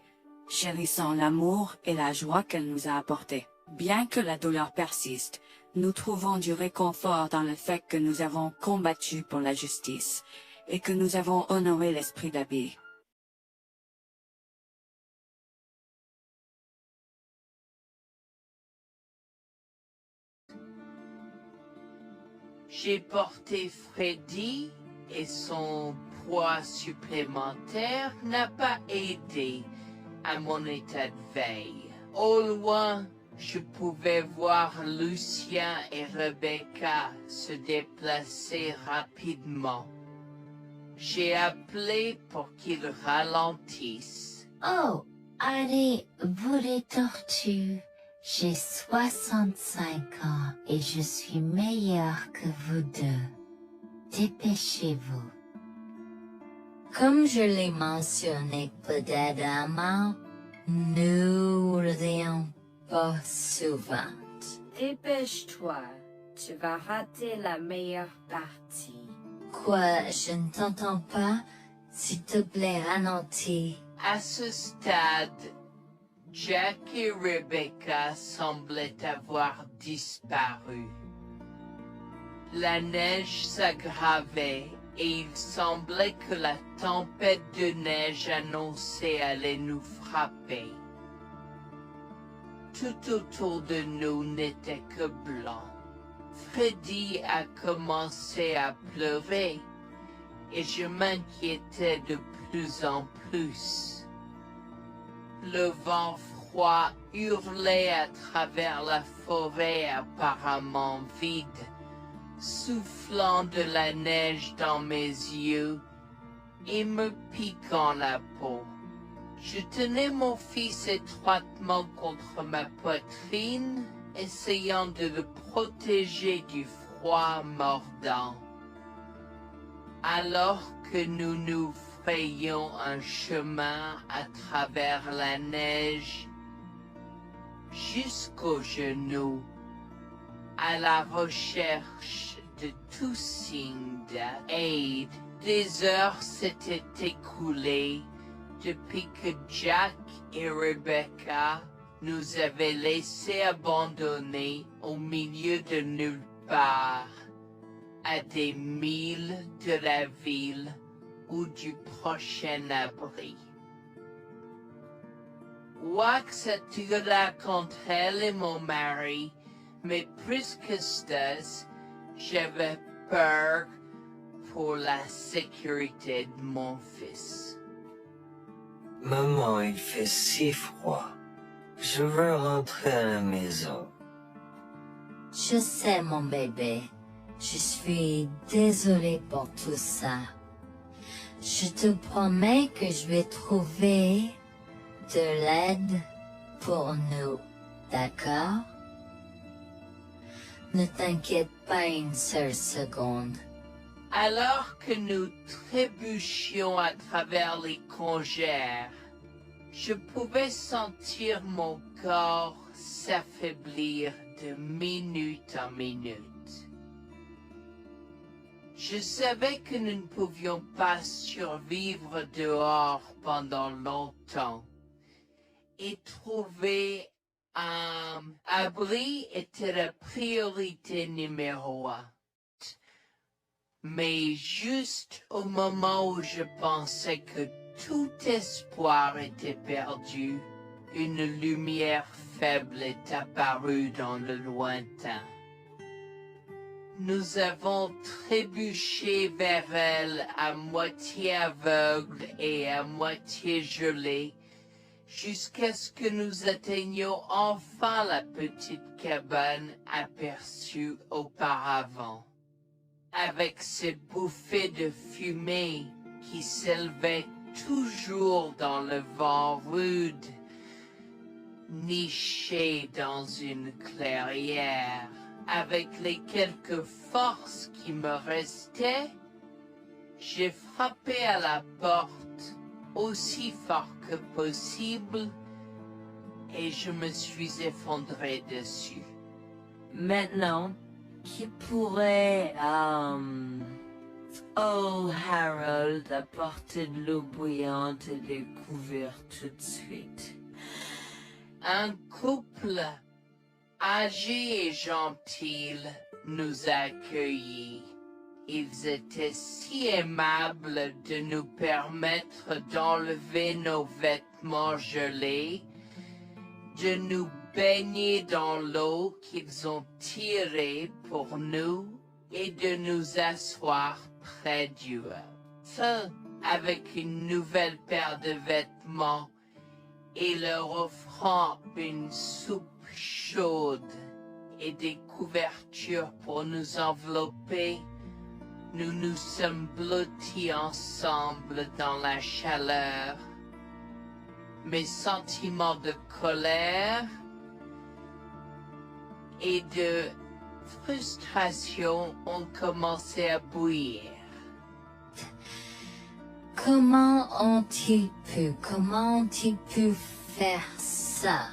chérissant l'amour et la joie qu'elle nous a apportés. Bien que la douleur persiste, nous trouvons du réconfort dans le fait que nous avons combattu pour la justice et que nous avons honoré l'esprit d'Abby. J'ai porté Freddy et son poids supplémentaire n'a pas aidé à mon état de veille. Au loin, je pouvais voir Lucien et Rebecca se déplacer rapidement. J'ai appelé pour qu'ils ralentissent. Oh, allez, vous les tortues. J'ai 65 ans et je suis meilleure que vous deux. Dépêchez-vous. Comme je l'ai mentionné précédemment, nous rions pas souvent. Dépêche-toi, tu vas rater la meilleure partie. Quoi, je ne t'entends pas? S'il te plaît, ralentis. À ce stade, Jack et Rebecca semblaient avoir disparu. La neige s'aggravait et il semblait que la tempête de neige annoncée allait nous frapper. Tout autour de nous n'était que blanc. Freddy a commencé à pleurer et je m'inquiétais de plus en plus. Le vent froid hurlait à travers la forêt apparemment vide, soufflant de la neige dans mes yeux et me piquant la peau. Je tenais mon fils étroitement contre ma poitrine, essayant de le protéger du froid mordant. Alors que nous nous frayions un chemin à travers la neige, jusqu'aux genoux, à la recherche de tout signe d'aide, des heures s'étaient écoulées depuis que Jack et Rebecca nous avaient laissés abandonnés au milieu de nulle part, à des milles de la ville ou du prochain abri. Wax attira contre elle et mon mari, mais plus que ça, j'avais peur pour la sécurité de mon fils. Maman, il fait si froid. Je veux rentrer à la maison. Je sais, mon bébé. Je suis désolée pour tout ça. Je te promets que je vais trouver de l'aide pour nous, d'accord? Ne t'inquiète pas une seule seconde. Alors que nous trébuchions à travers les congères, je pouvais sentir mon corps s'affaiblir de minute en minute. Je savais que nous ne pouvions pas survivre dehors pendant longtemps, et trouver un abri était la priorité numéro 1. Mais juste au moment où je pensais que tout espoir était perdu, une lumière faible est apparue dans le lointain. Nous avons trébuché vers elle à moitié aveugle et à moitié gelé, jusqu'à ce que nous atteignions enfin la petite cabane aperçue auparavant, avec ses bouffées de fumée qui s'élevaient toujours dans le vent rude, nichée dans une clairière. Avec les quelques forces qui me restaient, j'ai frappé à la porte aussi fort que possible et je me suis effondré dessus. Maintenant, qui pourrait, oh Harold, apporter de l'eau bouillante et des couverts tout de suite? Un couple âgé et gentil nous a accueillis. Ils étaient si aimables de nous permettre d'enlever nos vêtements gelés, de nous baigner dans l'eau qu'ils ont tirée pour nous et de nous asseoir près d'eux. Seul avec une nouvelle paire de vêtements et leur offrant une soupe chaude et des couvertures pour nous envelopper, nous nous sommes blottis ensemble dans la chaleur. Mes sentiments de colère et de frustration ont commencé à bouillir. Comment ont-ils pu faire ça?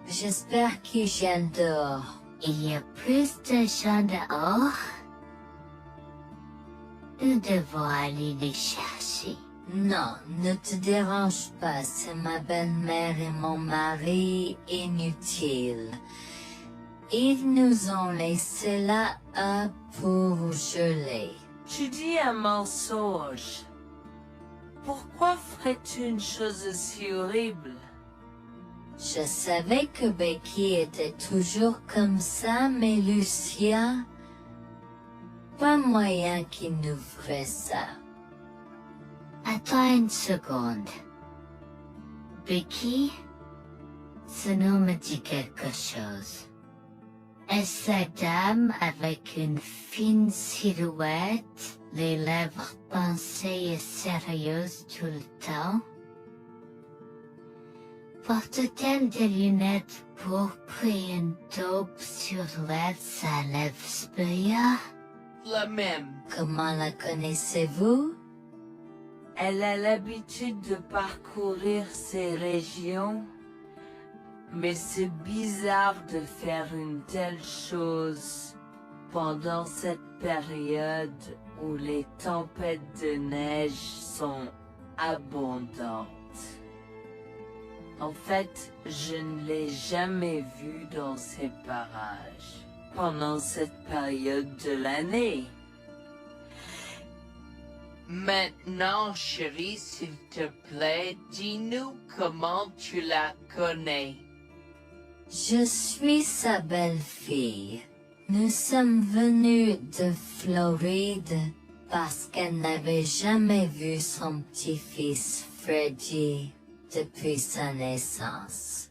J'espère qu'ils viennent dehors. Il y a plus de gens dehors? Nous devons aller les chercher. Non, ne te dérange pas, c'est ma belle-mère et mon mari inutiles. Ils nous ont laissé là pour geler. Tu dis un mensonge. Pourquoi ferais-tu une chose aussi horrible? Je savais que Becky était toujours comme ça, mais Lucia... Pas moyen qu'il nous ferait ça. Attends une seconde. Becky, ce nom me dit quelque chose. Est-ce la dame avec une fine silhouette, les lèvres pincées et sérieuses tout le temps? Porte-t-elle des lunettes pourpres et une taupe sur sa lèvre spéa? La même. Comment la connaissez-vous? Elle a l'habitude de parcourir ces régions, mais c'est bizarre de faire une telle chose pendant cette période où les tempêtes de neige sont abondantes. En fait, je ne l'ai jamais vue dans ces parages pendant cette période de l'année. Maintenant, chérie, s'il te plaît, dis-nous comment tu la connais. Je suis sa belle-fille. Nous sommes venus de Floride parce qu'elle n'avait jamais vu son petit-fils Freddy depuis sa naissance.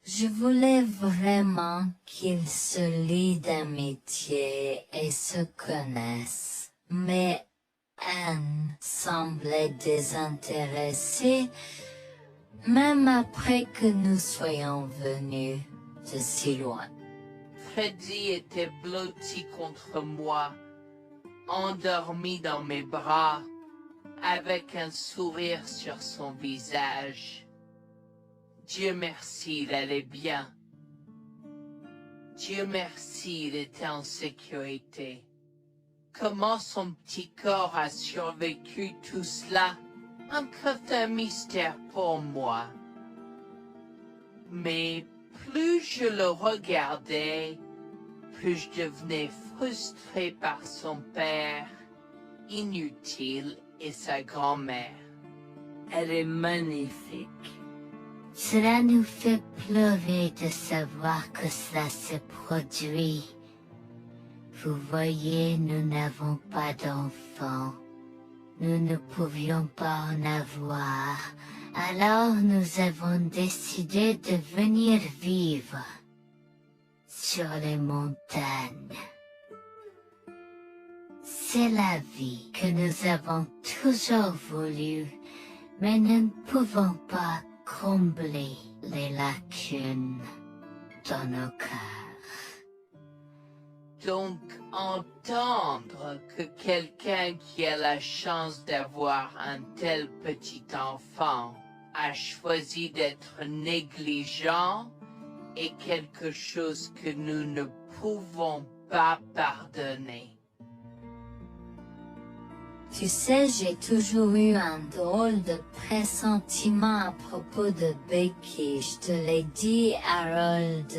Je voulais vraiment qu'ils se lient d'amitié et se connaissent, mais Anne semblait désintéressée, même après que nous soyons venus de si loin. Freddy était blotti contre moi, endormi dans mes bras, avec un sourire sur son visage. Dieu merci, il allait bien. Dieu merci, il était en sécurité. Comment son petit corps a survécu tout cela? Encore un mystère pour moi. Mais plus je le regardais, plus je devenais frustré par son père, inutile, et sa grand-mère. Elle est magnifique. Cela nous fait pleurer de savoir que cela s'est produit. Vous voyez, nous n'avons pas d'enfants. Nous ne pouvions pas en avoir. Alors nous avons décidé de venir vivre sur les montagnes. C'est la vie que nous avons toujours voulu, mais nous ne pouvons pas combler les lacunes dans nos cœurs. donc entendre que quelqu'un qui a la chance d'avoir un tel petit enfant a choisi d'être négligent est quelque chose que nous ne pouvons pas pardonner. Tu sais, j'ai toujours eu un drôle de pressentiment à propos de Becky, je te l'ai dit, Harold.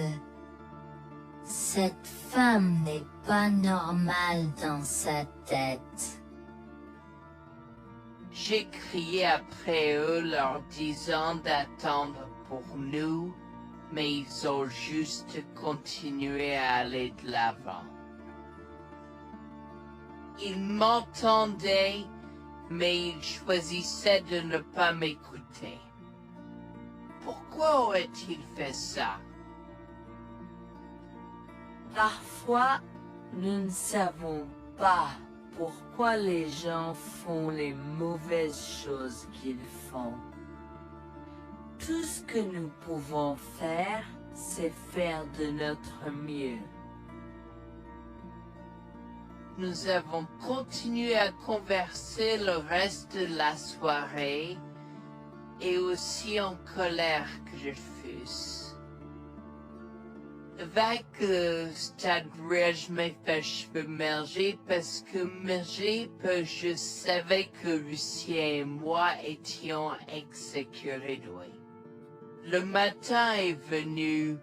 Cette femme n'est pas normale dans sa tête. J'ai crié après eux leur disant d'attendre pour nous, mais ils ont juste continué à aller de l'avant. Ils m'entendaient, mais ils choisissaient de ne pas m'écouter. Pourquoi aurait-il fait ça? Parfois, nous ne savons pas pourquoi les gens font les mauvaises choses qu'ils font. Tout ce que nous pouvons faire, c'est faire de notre mieux. Nous avons continué à converser le reste de la soirée et aussi en colère que je fusse. Avec c'est-à-dire je m'ai fait cheveux merger parce que je savais que Lucien et moi étions exécutés. Le matin est venu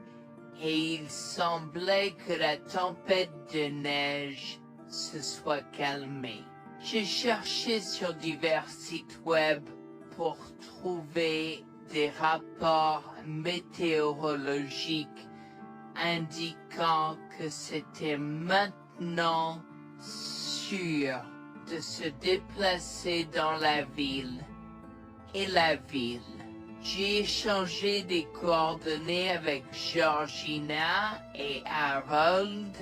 et il semblait que la tempête de neige se soit calmée. J'ai cherché sur divers sites web pour trouver des rapports météorologiques indiquant que c'était maintenant sûr de se déplacer dans la ville. Et la ville. J'ai échangé des coordonnées avec Georgina et Harold,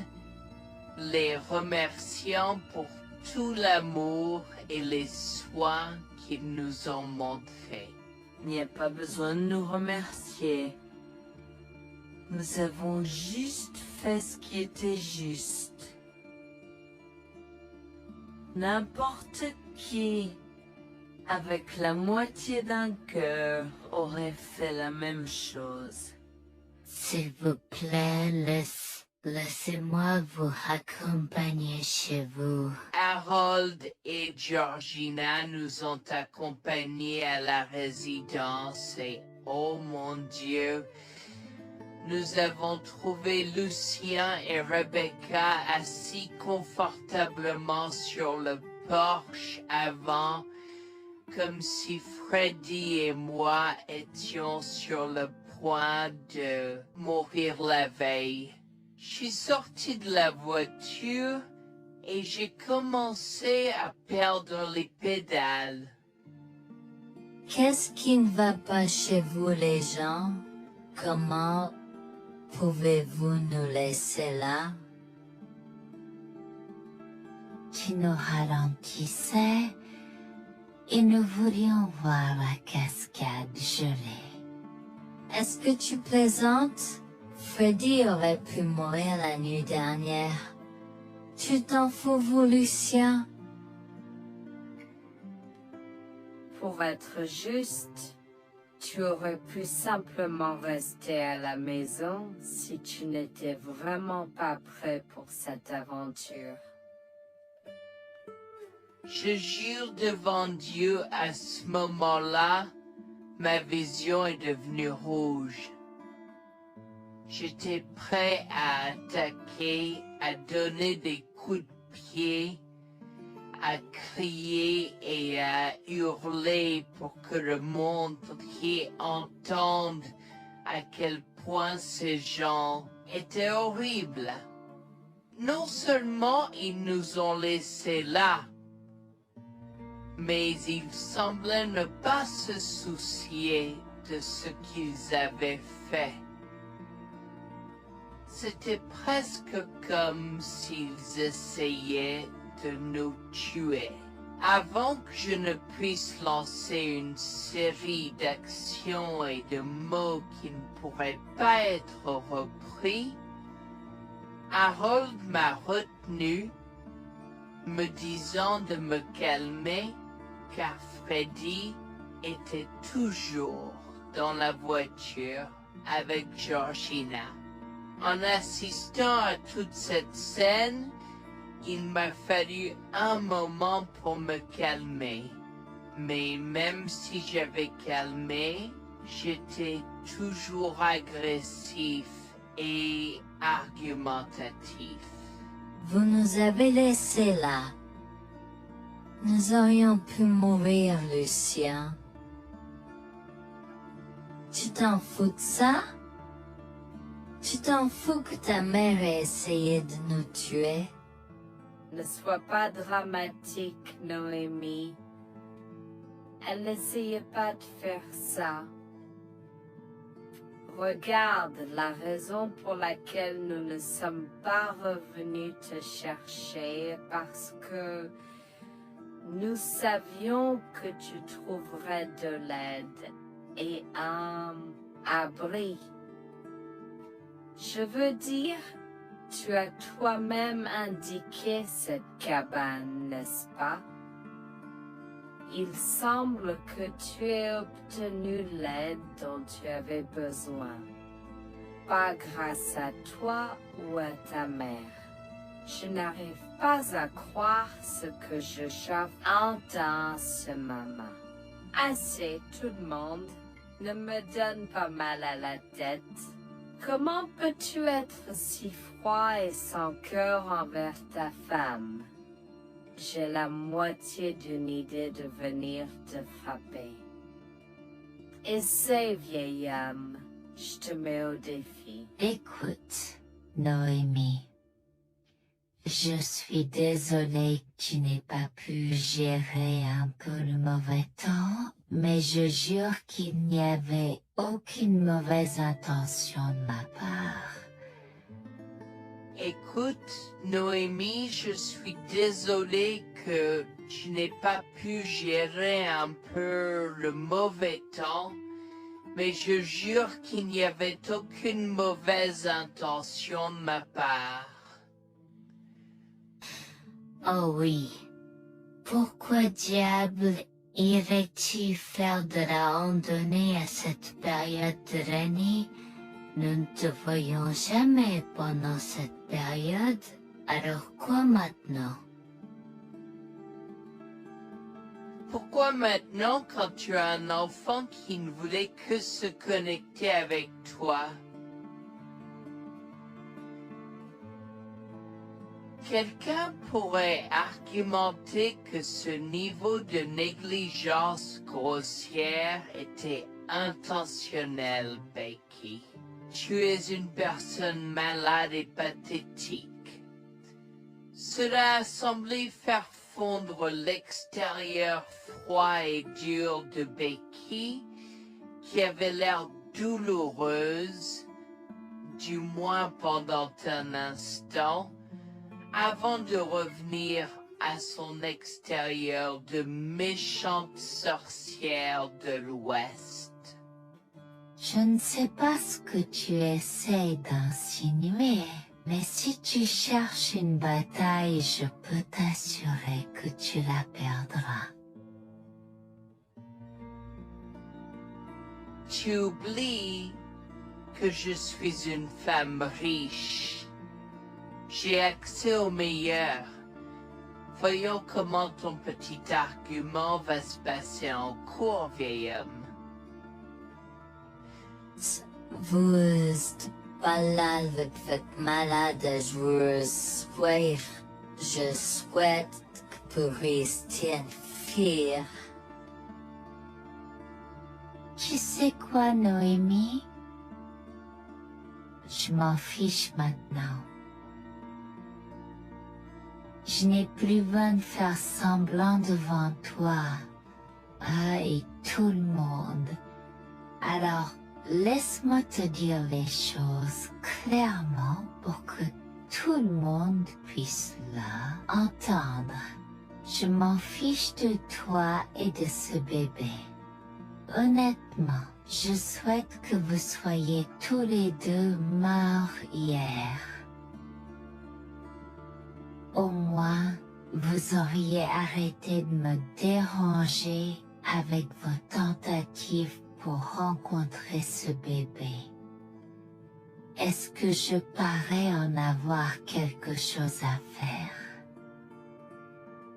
les remerciant pour tout l'amour et les soins qu'ils nous ont montrés. Il n'y a pas besoin de nous remercier. Nous avons juste fait ce qui était juste. N'importe qui, avec la moitié d'un cœur, aurait fait la même chose. S'il vous plaît, laissez-moi vous accompagner chez vous. Harold et Georgina nous ont accompagnés à la résidence et, oh mon Dieu, nous avons trouvé Lucien et Rebecca assis confortablement sur le porche avant, comme si Freddy et moi étions sur le point de mourir la veille. Je suis sorti de la voiture et j'ai commencé à perdre les pédales. Qu'est-ce qui ne va pas chez vous, les gens? Comment pouvez-vous nous laisser là? Tu nous ralentissais et nous voulions voir la cascade gelée. Est-ce que tu plaisantes? Freddy aurait pu mourir la nuit dernière. Tu t'en fous, vous, Lucien? Pour être juste, tu aurais pu simplement rester à la maison si tu n'étais vraiment pas prêt pour cette aventure. Je jure devant Dieu, à ce moment-là, ma vision est devenue rouge. J'étais prêt à attaquer, à donner des coups de pied, à crier et à hurler pour que le monde entier entende à quel point ces gens étaient horribles. Non seulement ils nous ont laissés là, mais ils semblaient ne pas se soucier de ce qu'ils avaient fait. C'était presque comme s'ils essayaient de nous tuer. Avant que je ne puisse lancer une série d'actions et de mots qui ne pourraient pas être repris, Harold m'a retenu, me disant de me calmer, car Freddy était toujours dans la voiture avec Georgina. En assistant à toute cette scène, il m'a fallu un moment pour me calmer. Mais même si j'avais calmé, j'étais toujours agressif et argumentatif. Vous nous avez laissés là. Nous aurions pu mourir, Lucien. Tu t'en fous de ça? Tu t'en fous que ta mère ait essayé de nous tuer? Ne sois pas dramatique, Noémie. Elle n'essayait pas de faire ça. Regarde la raison pour laquelle nous ne sommes pas revenus te chercher, parce que nous savions que tu trouverais de l'aide et un abri. Je veux dire, tu as toi-même indiqué cette cabane, n'est-ce pas? Il semble que tu aies obtenu l'aide dont tu avais besoin. Pas grâce à toi ou à ta mère. Je n'arrive pas à croire ce que j'entends en ce moment. Assez, tout le monde. Ne me donne pas mal à la tête. Comment peux-tu être si froid et sans cœur envers ta femme? J'ai la moitié d'une idée de venir te frapper. Essaie, vieil homme. Je te mets au défi. Écoute, Noémie. Je suis désolée que tu n'aies pas pu gérer un peu le mauvais temps, mais je jure qu'il n'y avait aucune mauvaise intention de ma part. Écoute, Noémie, je suis désolée que tu n'aies pas pu gérer un peu le mauvais temps, mais je jure qu'il n'y avait aucune mauvaise intention de ma part. Oh oui. Pourquoi diable irais-tu faire de la randonnée à cette période de l'année? Nous ne te voyons jamais pendant cette période, alors quoi maintenant? Pourquoi maintenant quand tu as un enfant qui ne voulait que se connecter avec toi? Quelqu'un pourrait argumenter que ce niveau de négligence grossière était intentionnel, Becky. Tu es une personne malade et pathétique. Cela a semblé faire fondre l'extérieur froid et dur de Becky, qui avait l'air douloureuse, du moins pendant un instant, avant de revenir à son extérieur de méchante sorcière de l'Ouest. Je ne sais pas ce que tu essaies d'insinuer, mais si tu cherches une bataille, je peux t'assurer que tu la perdras. Tu oublies que je suis une femme riche. J'ai accès au meilleur. Voyons comment ton petit argument va se passer en cours, vieil homme. Vous êtes pas là avec votre malade joueuse. Je souhaite que vous restiez fiers. Tu sais quoi, Noémie? Je m'en fiche maintenant. Je n'ai plus besoin de faire semblant devant toi. Et tout le monde. Alors, laisse-moi te dire les choses clairement pour que tout le monde puisse entendre. Je m'en fiche de toi et de ce bébé. Honnêtement, je souhaite que vous soyez tous les deux morts hier. Au moins, vous auriez arrêté de me déranger avec vos tentatives pour rencontrer ce bébé. Est-ce que je parais en avoir quelque chose à faire?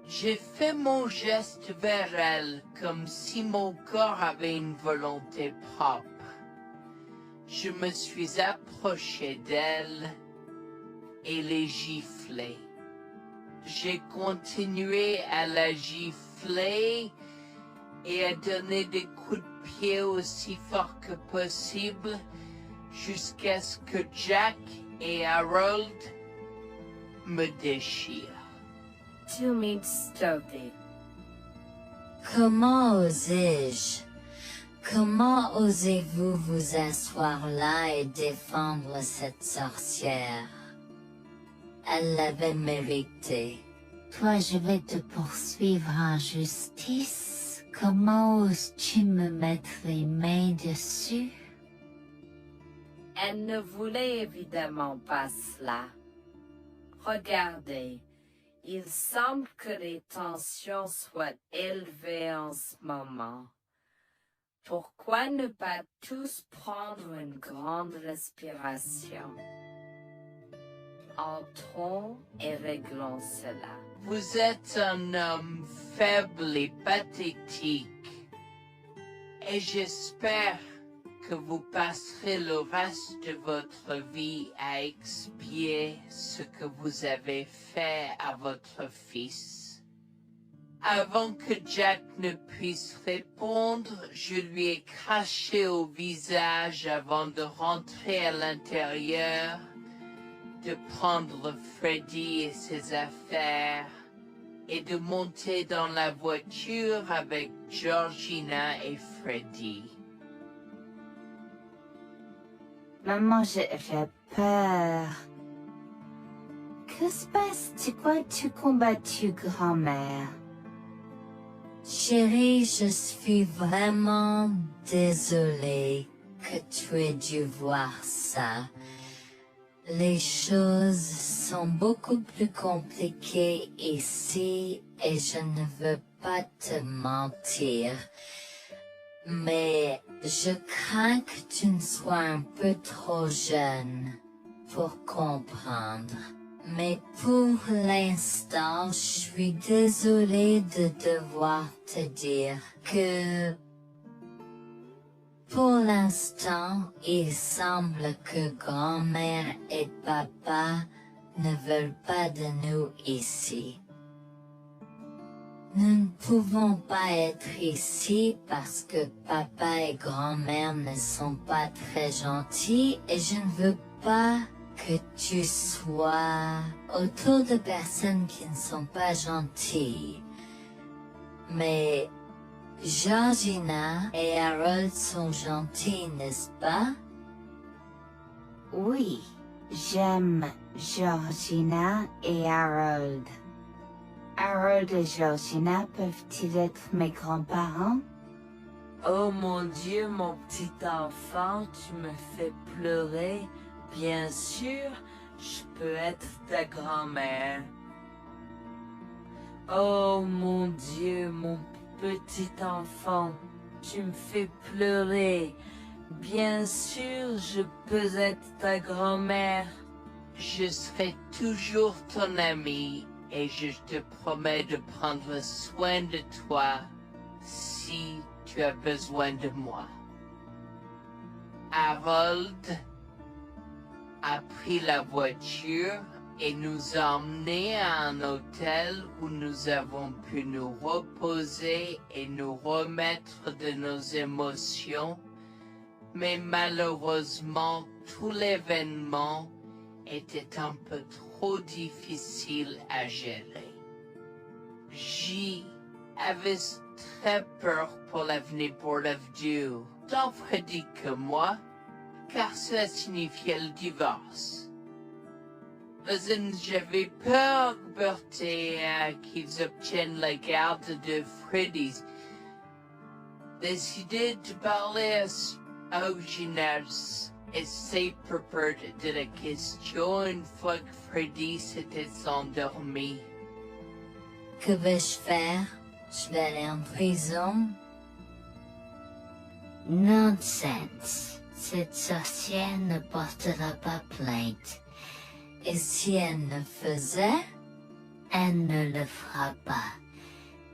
J'ai fait mon geste vers elle comme si mon corps avait une volonté propre. Je me suis approché d'elle et l'ai giflée. J'ai continué à la gifler et à donner des coups de pied aussi fort que possible jusqu'à ce que Jack et Harold me déchirent. Tu m'insultes. Comment osais-je? Comment osez-vous vous asseoir là et défendre cette sorcière? Elle l'avait mérité. Toi, je vais te poursuivre en justice. Comment oses-tu me mettre les mains dessus? Elle ne voulait évidemment pas cela. Regardez, il semble que les tensions soient élevées en ce moment. Pourquoi ne pas tous prendre une grande respiration? Entrons et réglons cela. Vous êtes un homme faible et pathétique, et j'espère que vous passerez le reste de votre vie à expier ce que vous avez fait à votre fils. Avant que Jack ne puisse répondre, je lui ai craché au visage avant de rentrer à l'intérieur, de prendre Freddy et ses affaires et de monter dans la voiture avec Georgina et Freddy. Maman, j'ai peur. Que se passe-t-il? Pourquoi tu combattu grand-mère? Chérie, je suis vraiment désolée que tu aies dû voir ça. Les choses sont beaucoup plus compliquées ici et je ne veux pas te mentir. Mais je crains que tu ne sois un peu trop jeune pour comprendre. Mais pour l'instant, je suis désolée de devoir te dire que pour l'instant, il semble que grand-mère et papa ne veulent pas de nous ici. Nous ne pouvons pas être ici parce que papa et grand-mère ne sont pas très gentils et je ne veux pas que tu sois autour de personnes qui ne sont pas gentilles. Mais Georgina et Harold sont gentils, n'est-ce pas? Oui, j'aime Georgina et Harold. Harold et Georgina peuvent-ils être mes grands-parents? Oh mon Dieu, mon petit enfant, tu me fais pleurer. Bien sûr, je peux être ta grand-mère. Oh mon Dieu, mon petit enfant, tu me fais pleurer. Bien sûr, je peux être ta grand-mère. Je serai toujours ton ami et je te promets de prendre soin de toi si tu as besoin de moi. Harold a pris la voiture et nous a emmenés à un hôtel où nous avons pu nous reposer et nous remettre de nos émotions, mais malheureusement tout l'événement était un peu trop difficile à gérer. J'y avais très peur pour l'avenir of Dieu, tant Freddy que moi, car cela signifiait le divorce. J'avais peur, Bertie, qu'ils obtiennent la garde de Freddy. Décidé de parler au gymnase Essaye Purpurt de la question une fois que Freddy s'était endormi. Que vais-je faire? Je vais aller en prison? Nonsense. Cette sorcière ne portera pas plainte. Et si elle le faisait? Elle ne le fera pas,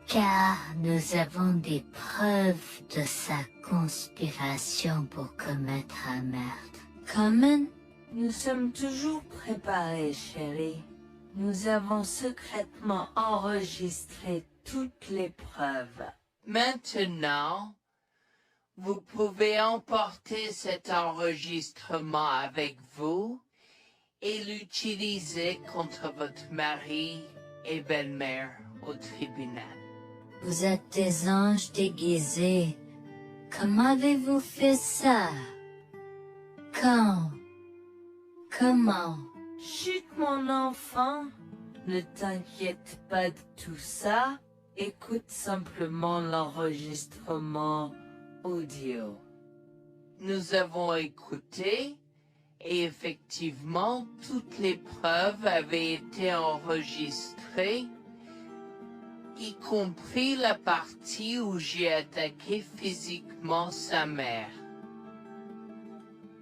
car nous avons des preuves de sa conspiration pour commettre un meurtre. Comment? Nous sommes toujours préparés, chérie. Nous avons secrètement enregistré toutes les preuves. Maintenant, vous pouvez emporter cet enregistrement avec vous et l'utiliser contre votre mari et belle-mère au tribunal. Vous êtes des anges déguisés. Comment avez-vous fait ça? Quand? Comment? Chut, mon enfant, ne t'inquiète pas de tout ça. Écoute simplement l'enregistrement audio. Nous avons écouté et effectivement toutes les preuves avaient été enregistrées, y compris la partie où j'ai attaqué physiquement sa mère.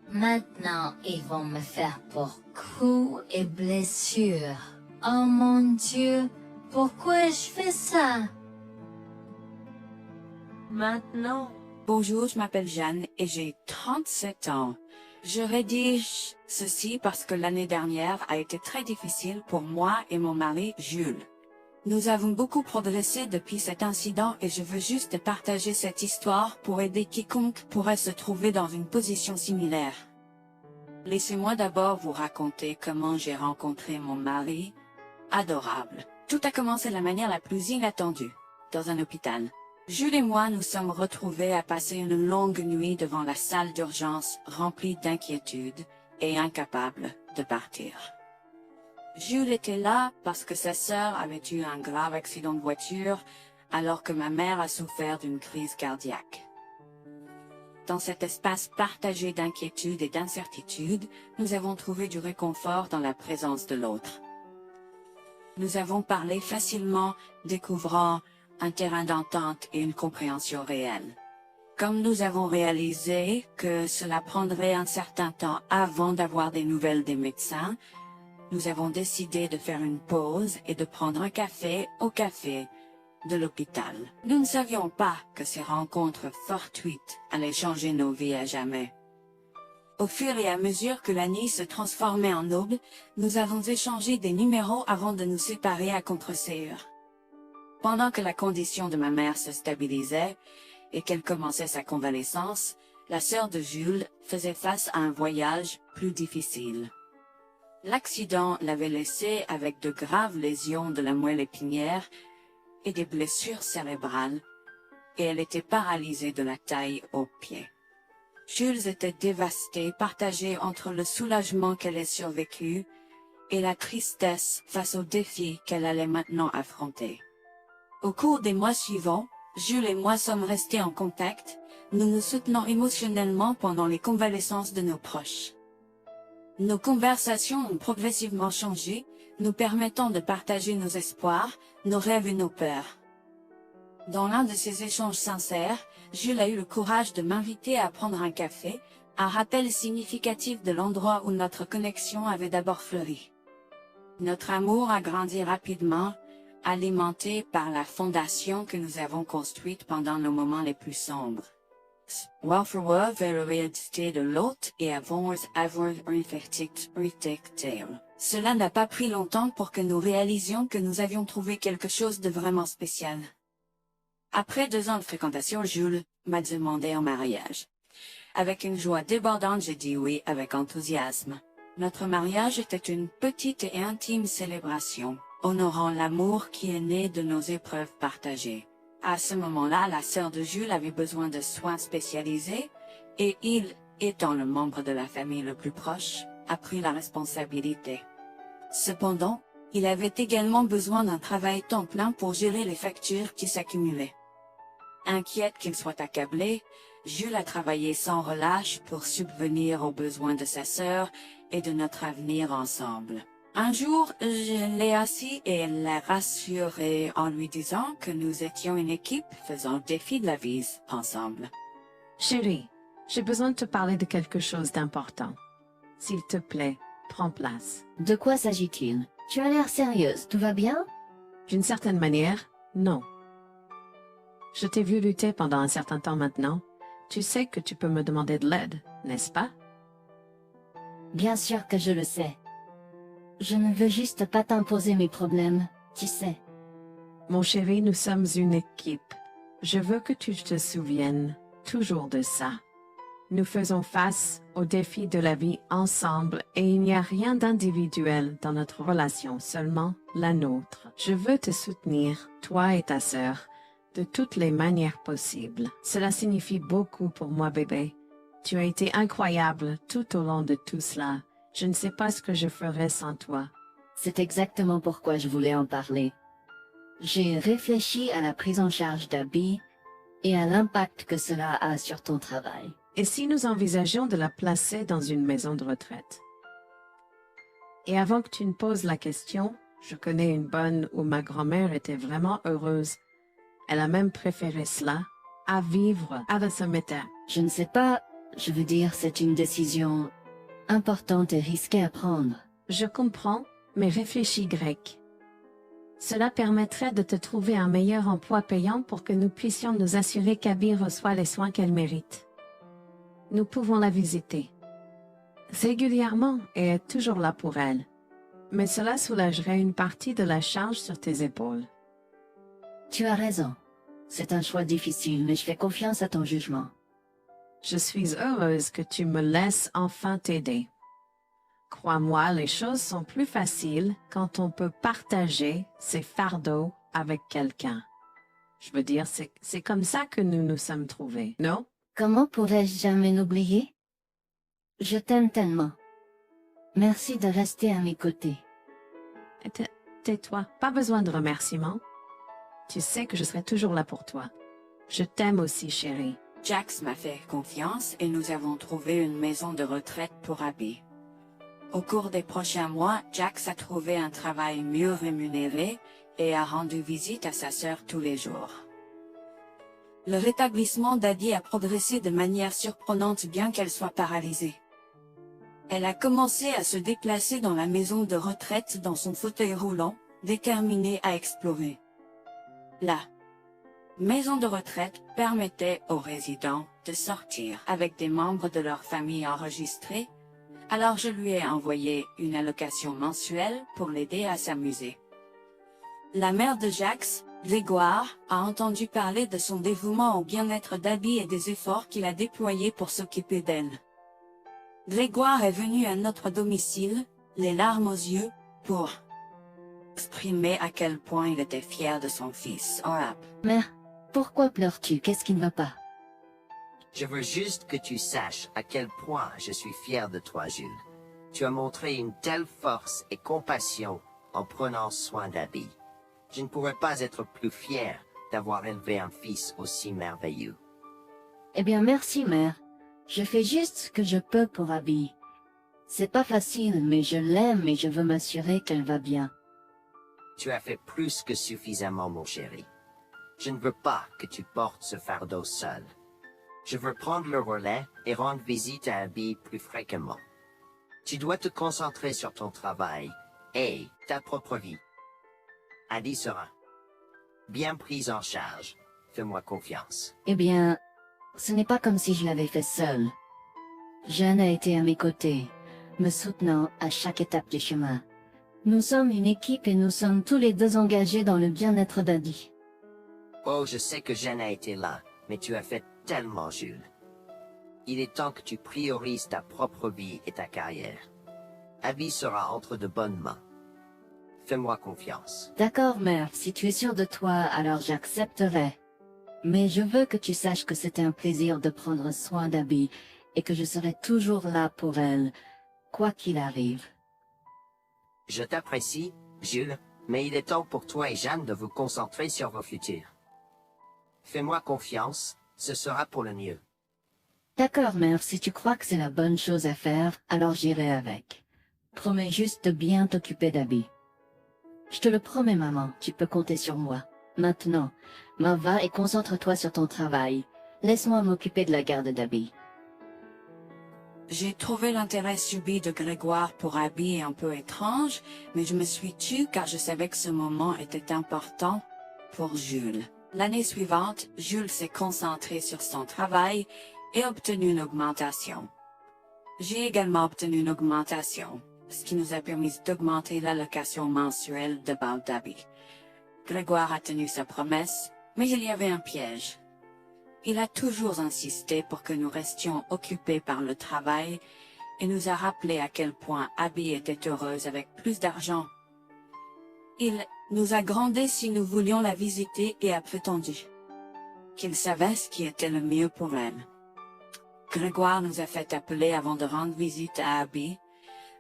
Maintenant, ils vont me faire pour coups et blessures. Oh mon Dieu, pourquoi je fais ça? Maintenant. Bonjour, je m'appelle Jeanne et j'ai 37 ans. Je rédige ceci parce que l'année dernière a été très difficile pour moi et mon mari Jules. Nous avons beaucoup progressé depuis cet incident et je veux juste partager cette histoire pour aider quiconque pourrait se trouver dans une position similaire. Laissez-moi d'abord vous raconter comment j'ai rencontré mon mari adorable. Tout a commencé de la manière la plus inattendue, dans un hôpital. Jules et moi nous sommes retrouvés à passer une longue nuit devant la salle d'urgence remplie d'inquiétude et incapables de partir. Jules était là parce que sa sœur avait eu un grave accident de voiture alors que ma mère a souffert d'une crise cardiaque. Dans cet espace partagé d'inquiétude et d'incertitude, nous avons trouvé du réconfort dans la présence de l'autre. Nous avons parlé facilement, découvrant un terrain d'entente et une compréhension réelle. Comme nous avons réalisé que cela prendrait un certain temps avant d'avoir des nouvelles des médecins, nous avons décidé de faire une pause et de prendre un café au café de l'hôpital. Nous ne savions pas que ces rencontres fortuites allaient changer nos vies à jamais. Au fur et à mesure que la nuit se transformait en aube, nous avons échangé des numéros avant de nous séparer à contre-séance. Pendant que la condition de ma mère se stabilisait et qu'elle commençait sa convalescence, la sœur de Jules faisait face à un voyage plus difficile. L'accident l'avait laissée avec de graves lésions de la moelle épinière et des blessures cérébrales, et elle était paralysée de la taille aux pieds. Jules était dévasté, partagé entre le soulagement qu'elle ait survécu et la tristesse face aux défis qu'elle allait maintenant affronter. Au cours des mois suivants, Jules et moi sommes restés en contact, nous nous soutenons émotionnellement pendant les convalescences de nos proches. Nos conversations ont progressivement changé, nous permettant de partager nos espoirs, nos rêves et nos peurs. Dans l'un de ces échanges sincères, Jules a eu le courage de m'inviter à prendre un café, un rappel significatif de l'endroit où notre connexion avait d'abord fleuri. Notre amour a grandi rapidement, alimenté par la fondation que nous avons construite pendant nos moments les plus sombres. Varför vers la réalité de l'autre et avons avoir tale. Cela n'a pas pris longtemps pour que nous réalisions que nous avions trouvé quelque chose de vraiment spécial. Après 2 ans de fréquentation, Jules m'a demandé en mariage. Avec une joie débordante, j'ai dit oui avec enthousiasme. Notre mariage était une petite et intime célébration, honorant l'amour qui est né de nos épreuves partagées. À ce moment-là, la sœur de Jules avait besoin de soins spécialisés, et il, étant le membre de la famille le plus proche, a pris la responsabilité. Cependant, il avait également besoin d'un travail temps plein pour gérer les factures qui s'accumulaient. Inquiète qu'il soit accablé, Jules a travaillé sans relâche pour subvenir aux besoins de sa sœur et de notre avenir ensemble. Un jour, je l'ai assis et l'ai rassuré en lui disant que nous étions une équipe faisant le défi de la vie ensemble. Chérie, j'ai besoin de te parler de quelque chose d'important. S'il te plaît, prends place. De quoi s'agit-il? Tu as l'air sérieuse, tout va bien? D'une certaine manière, non. Je t'ai vu lutter pendant un certain temps maintenant. Tu sais que tu peux me demander de l'aide, n'est-ce pas? Bien sûr que je le sais. Je ne veux juste pas t'imposer mes problèmes, tu sais. Mon chéri, nous sommes une équipe. Je veux que tu te souviennes toujours de ça. Nous faisons face aux défis de la vie ensemble et il n'y a rien d'individuel dans notre relation, seulement la nôtre. Je veux te soutenir, toi et ta sœur, de toutes les manières possibles. Cela signifie beaucoup pour moi, bébé. Tu as été incroyable tout au long de tout cela. Je ne sais pas ce que je ferais sans toi. C'est exactement pourquoi je voulais en parler. J'ai réfléchi à la prise en charge d'Abby et à l'impact que cela a sur ton travail. Et si nous envisageons de la placer dans une maison de retraite? Et avant que tu ne poses la question, je connais une bonne où ma grand-mère était vraiment heureuse. Elle a même préféré cela à vivre à la Sommet. Je ne sais pas, je veux dire, c'est une décision importante et risquée à prendre. Je comprends, mais réfléchis, Greg. Cela permettrait de te trouver un meilleur emploi payant pour que nous puissions nous assurer qu'Abby reçoit les soins qu'elle mérite. Nous pouvons la visiter régulièrement et être toujours là pour elle. Mais cela soulagerait une partie de la charge sur tes épaules. Tu as raison. C'est un choix difficile, mais je fais confiance à ton jugement. Je suis heureuse que tu me laisses enfin t'aider. Crois-moi, les choses sont plus faciles quand on peut partager ses fardeaux avec quelqu'un. Je veux dire, c'est comme ça que nous nous sommes trouvés, non? Comment pourrais-je jamais l'oublier? Je t'aime tellement. Merci de rester à mes côtés. Tais-toi, pas besoin de remerciements. Tu sais que je serai toujours là pour toi. Je t'aime aussi, chérie. Jax m'a fait confiance et nous avons trouvé une maison de retraite pour Abby. Au cours des prochains mois, Jax a trouvé un travail mieux rémunéré et a rendu visite à sa sœur tous les jours. Le rétablissement d'Abby a progressé de manière surprenante bien qu'elle soit paralysée. Elle a commencé à se déplacer dans la maison de retraite dans son fauteuil roulant, déterminée à explorer. La maison de retraite permettait aux résidents de sortir avec des membres de leur famille enregistrés, alors je lui ai envoyé une allocation mensuelle pour l'aider à s'amuser. La mère de Jax, Grégoire, a entendu parler de son dévouement au bien-être d'Abby et des efforts qu'il a déployés pour s'occuper d'elle. Grégoire est venu à notre domicile, les larmes aux yeux, pour exprimer à quel point il était fier de son fils. Mère, pourquoi pleures-tu? Qu'est-ce qui ne va pas? Je veux juste que tu saches à quel point je suis fier de toi, Jules. Tu as montré une telle force et compassion en prenant soin d'Abby. Je ne pourrais pas être plus fier d'avoir élevé un fils aussi merveilleux. Eh bien, merci, mère. Je fais juste ce que je peux pour Abby. C'est pas facile, mais je l'aime et je veux m'assurer qu'elle va bien. Tu as fait plus que suffisamment, mon chéri. Je ne veux pas que tu portes ce fardeau seul. Je veux prendre le relais et rendre visite à Abby plus fréquemment. Tu dois te concentrer sur ton travail et ta propre vie. Abby sera bien prise en charge. Fais-moi confiance. Eh bien, ce n'est pas comme si je l'avais fait seule. Jeanne a été à mes côtés, me soutenant à chaque étape du chemin. Nous sommes une équipe et nous sommes tous les deux engagés dans le bien-être d'Abby. Oh, je sais que Jeanne a été là, mais tu as fait tellement, Jules. Il est temps que tu priorises ta propre vie et ta carrière. Abby sera entre de bonnes mains. Fais-moi confiance. D'accord, mère, si tu es sûre de toi, alors j'accepterai. Mais je veux que tu saches que c'était un plaisir de prendre soin d'Abby et que je serai toujours là pour elle, quoi qu'il arrive. Je t'apprécie, Jules, mais il est temps pour toi et Jeanne de vous concentrer sur vos futurs. Fais-moi confiance, ce sera pour le mieux. D'accord, mère, si tu crois que c'est la bonne chose à faire, alors j'irai avec. Promets juste de bien t'occuper d'Abby. Je te le promets, maman, tu peux compter sur moi. Maintenant, va et concentre-toi sur ton travail. Laisse-moi m'occuper de la garde d'Abby. J'ai trouvé l'intérêt subi de Grégoire pour Abby un peu étrange, mais je me suis tue car je savais que ce moment était important pour Jules. L'année suivante, Jules s'est concentré sur son travail et obtenu une augmentation. J'ai également obtenu une augmentation, ce qui nous a permis d'augmenter l'allocation mensuelle de base d'Abby. Grégoire a tenu sa promesse, mais il y avait un piège. Il a toujours insisté pour que nous restions occupés par le travail et nous a rappelé à quel point Abby était heureuse avec plus d'argent. Il nous a grondé si nous voulions la visiter et a prétendu qu'il savait ce qui était le mieux pour elle. Grégoire nous a fait appeler avant de rendre visite à Abby,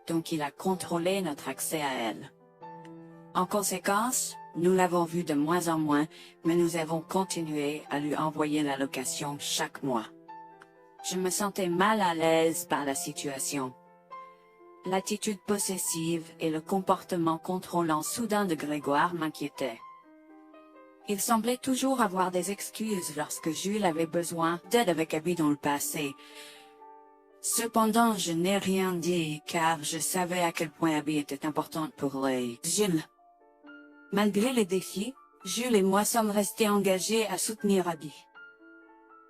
donc il a contrôlé notre accès à elle. En conséquence, nous l'avons vue de moins en moins, mais nous avons continué à lui envoyer l'allocation chaque mois. Je me sentais mal à l'aise par la situation. L'attitude possessive et le comportement contrôlant soudain de Grégoire m'inquiétaient. Il semblait toujours avoir des excuses lorsque Jules avait besoin d'aide avec Abby dans le passé. Cependant, je n'ai rien dit car je savais à quel point Abby était importante pour Jules. Malgré les défis, Jules et moi sommes restés engagés à soutenir Abby.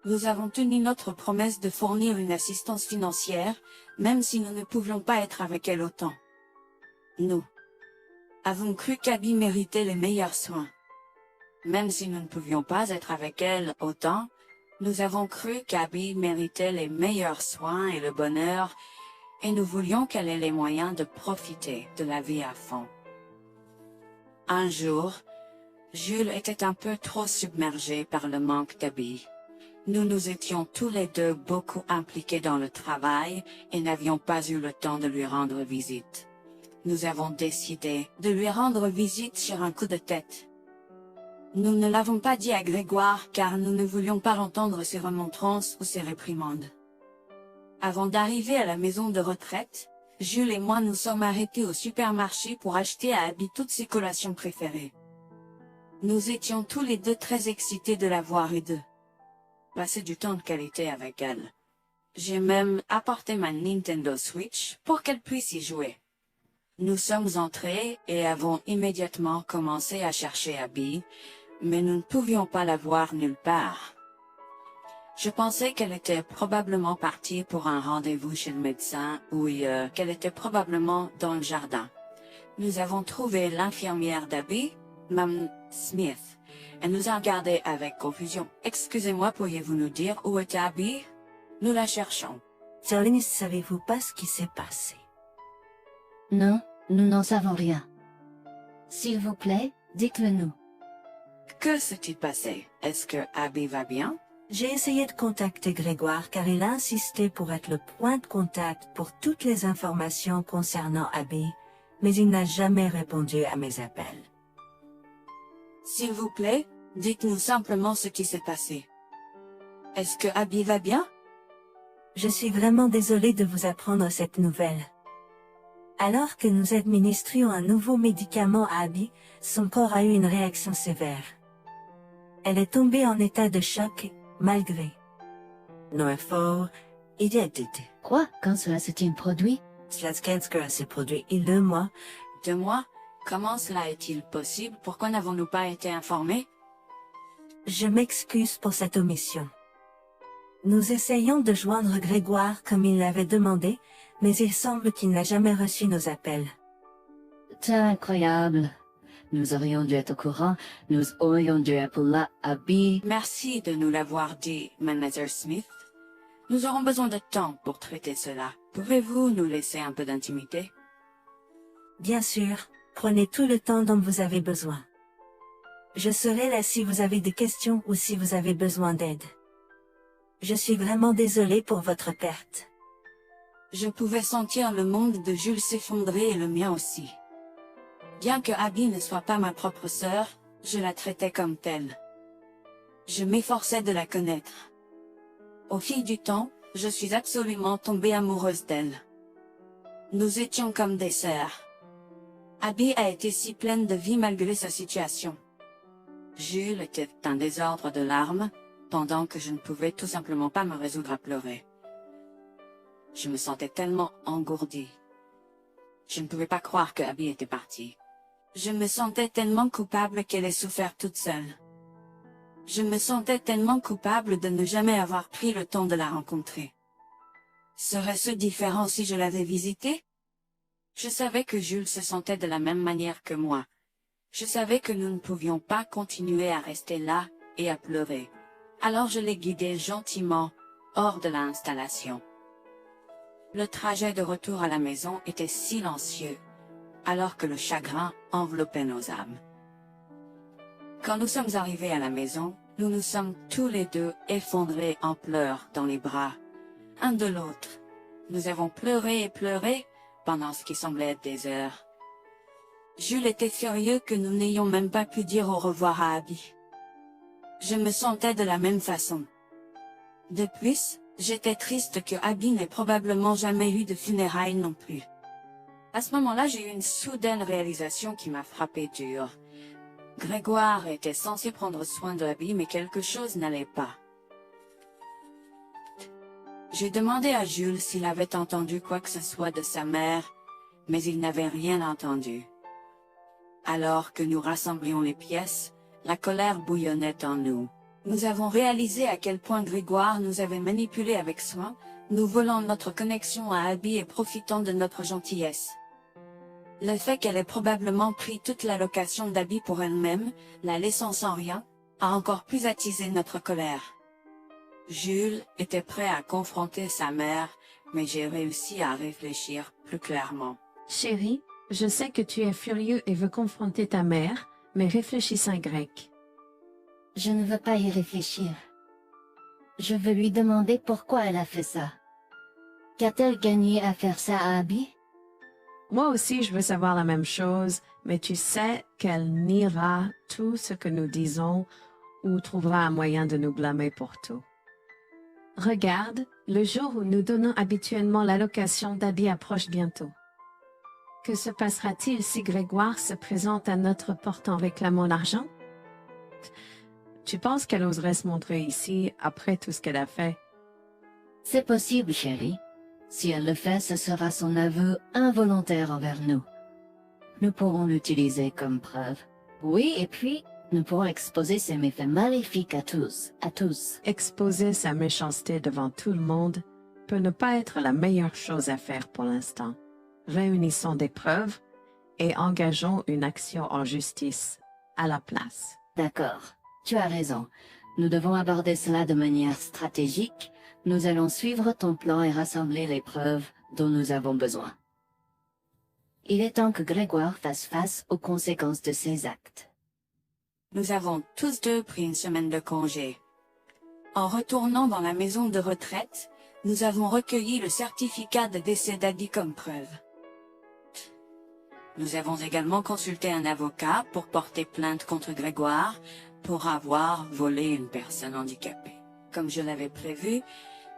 Nous avons tenu notre promesse de fournir une assistance financière, même si nous ne pouvions pas être avec elle autant. Nous avons cru qu'Abby méritait les meilleurs soins. Même si nous ne pouvions pas être avec elle autant, nous avons cru qu'Abby méritait les meilleurs soins et le bonheur, et nous voulions qu'elle ait les moyens de profiter de la vie à fond. Un jour, Jules était un peu trop submergé par le manque d'Abby. Nous nous étions tous les deux beaucoup impliqués dans le travail et n'avions pas eu le temps de lui rendre visite. Nous avons décidé de lui rendre visite sur un coup de tête. Nous ne l'avons pas dit à Grégoire car nous ne voulions pas entendre ses remontrances ou ses réprimandes. Avant d'arriver à la maison de retraite, Jules et moi nous sommes arrêtés au supermarché pour acheter à Abby toutes ses collations préférées. Nous étions tous les deux très excités de la voir et de passer du temps de qualité avec elle. J'ai même apporté ma Nintendo Switch pour qu'elle puisse y jouer. Nous sommes entrés et avons immédiatement commencé à chercher Abby, mais nous ne pouvions pas la voir nulle part. Je pensais qu'elle était probablement partie pour un rendez-vous chez le médecin ou qu'elle était probablement dans le jardin. Nous avons trouvé l'infirmière d'Abby, Mme Smith. Elle nous a regardés avec confusion. « Excusez-moi, pourriez-vous nous dire où est Abby? Nous la cherchons. » Sir Linus, savez-vous pas ce qui s'est passé? Non, nous n'en savons rien. S'il vous plaît, dites-le nous. Que s'est-il passé? Est-ce que Abby va bien? J'ai essayé de contacter Grégoire car il a insisté pour être le point de contact pour toutes les informations concernant Abby, mais il n'a jamais répondu à mes appels. S'il vous plaît, dites-nous simplement ce qui s'est passé. Est-ce que Abby va bien? Je suis vraiment désolée de vous apprendre cette nouvelle. Alors que nous administrions un nouveau médicament à Abby, son corps a eu une réaction sévère. Elle est tombée en état de choc, malgré nos efforts et d'aide. Quoi? Quand cela s'est-il produit? Cela s'est produit il y a 2 mois. 2 mois? Comment cela est-il possible? Pourquoi n'avons-nous pas été informés? Je m'excuse pour cette omission. Nous essayons de joindre Grégoire comme il l'avait demandé, mais il semble qu'il n'a jamais reçu nos appels. C'est incroyable. Nous aurions dû être au courant, nous aurions dû appeler Abby. Merci de nous l'avoir dit, Manager Smith. Nous aurons besoin de temps pour traiter cela. Pouvez-vous nous laisser un peu d'intimité? Bien sûr, prenez tout le temps dont vous avez besoin. Je serai là si vous avez des questions ou si vous avez besoin d'aide. Je suis vraiment désolée pour votre perte. Je pouvais sentir le monde de Jules s'effondrer et le mien aussi. Bien que Abby ne soit pas ma propre sœur, je la traitais comme telle. Je m'efforçais de la connaître. Au fil du temps, Je suis absolument tombée amoureuse d'elle. Nous étions comme des sœurs. Abby a été si pleine de vie malgré sa situation. Jules était un désordre de larmes, pendant que je ne pouvais tout simplement pas me résoudre à pleurer. Je me sentais tellement engourdie. Je ne pouvais pas croire que Abby était partie. Je me sentais tellement coupable qu'elle ait souffert toute seule. Je me sentais tellement coupable de ne jamais avoir pris le temps de la rencontrer. Serait-ce différent si je l'avais visitée? Je savais que Jules se sentait de la même manière que moi. Je savais que nous ne pouvions pas continuer à rester là et à pleurer. Alors je l'ai guidée gentiment hors de l'installation. Le trajet de retour à la maison était silencieux, alors que le chagrin enveloppait nos âmes. Quand nous sommes arrivés à la maison, nous nous sommes tous les deux effondrés en pleurs dans les bras, un de l'autre. Nous avons pleuré et pleuré pendant ce qui semblait être des heures. Jules était furieux que nous n'ayons même pas pu dire au revoir à Abby. Je me sentais de la même façon. De plus, j'étais triste que Abby n'ait probablement jamais eu de funérailles non plus. À ce moment-là, j'ai eu une soudaine réalisation qui m'a frappé dur. Grégoire était censé prendre soin de Abby, mais quelque chose n'allait pas. J'ai demandé à Jules s'il avait entendu quoi que ce soit de sa mère, mais il n'avait rien entendu. Alors que nous rassemblions les pièces, la colère bouillonnait en nous. Nous avons réalisé à quel point Grégoire nous avait manipulés avec soin, nous volant notre connexion à Abby et profitant de notre gentillesse. Le fait qu'elle ait probablement pris toute l'allocation d'Abby pour elle-même, la laissant sans rien, a encore plus attisé notre colère. Jules était prêt à confronter sa mère, mais j'ai réussi à réfléchir plus clairement. Chérie, je sais que tu es furieux et veux confronter ta mère, mais réfléchis en grec. Je ne veux pas y réfléchir. Je veux lui demander pourquoi elle a fait ça. Qu'a-t-elle gagné à faire ça à Abby? Moi aussi, je veux savoir la même chose, mais tu sais qu'elle niera tout ce que nous disons ou trouvera un moyen de nous blâmer pour tout. Regarde, le jour où nous donnons habituellement l'allocation d'Abby approche bientôt. Que se passera-t-il si Grégoire se présente à notre porte en réclamant l'argent? Tu penses qu'elle oserait se montrer ici après tout ce qu'elle a fait? C'est possible, chérie. Si elle le fait, ce sera son aveu involontaire envers nous. Nous pourrons l'utiliser comme preuve. Oui, et puis, nous pourrons exposer ses méfaits maléfiques à tous. Exposer sa méchanceté devant tout le monde peut ne pas être la meilleure chose à faire pour l'instant. Réunissons des preuves et engageons une action en justice à la place. D'accord, tu as raison. Nous devons aborder cela de manière stratégique. Nous allons suivre ton plan et rassembler les preuves dont nous avons besoin. Il est temps que Grégoire fasse face aux conséquences de ses actes. Nous avons tous deux pris une semaine de congé. En retournant dans la maison de retraite, nous avons recueilli le certificat de décès d'Abby comme preuve. Nous avons également consulté un avocat pour porter plainte contre Grégoire pour avoir volé une personne handicapée. Comme je l'avais prévu,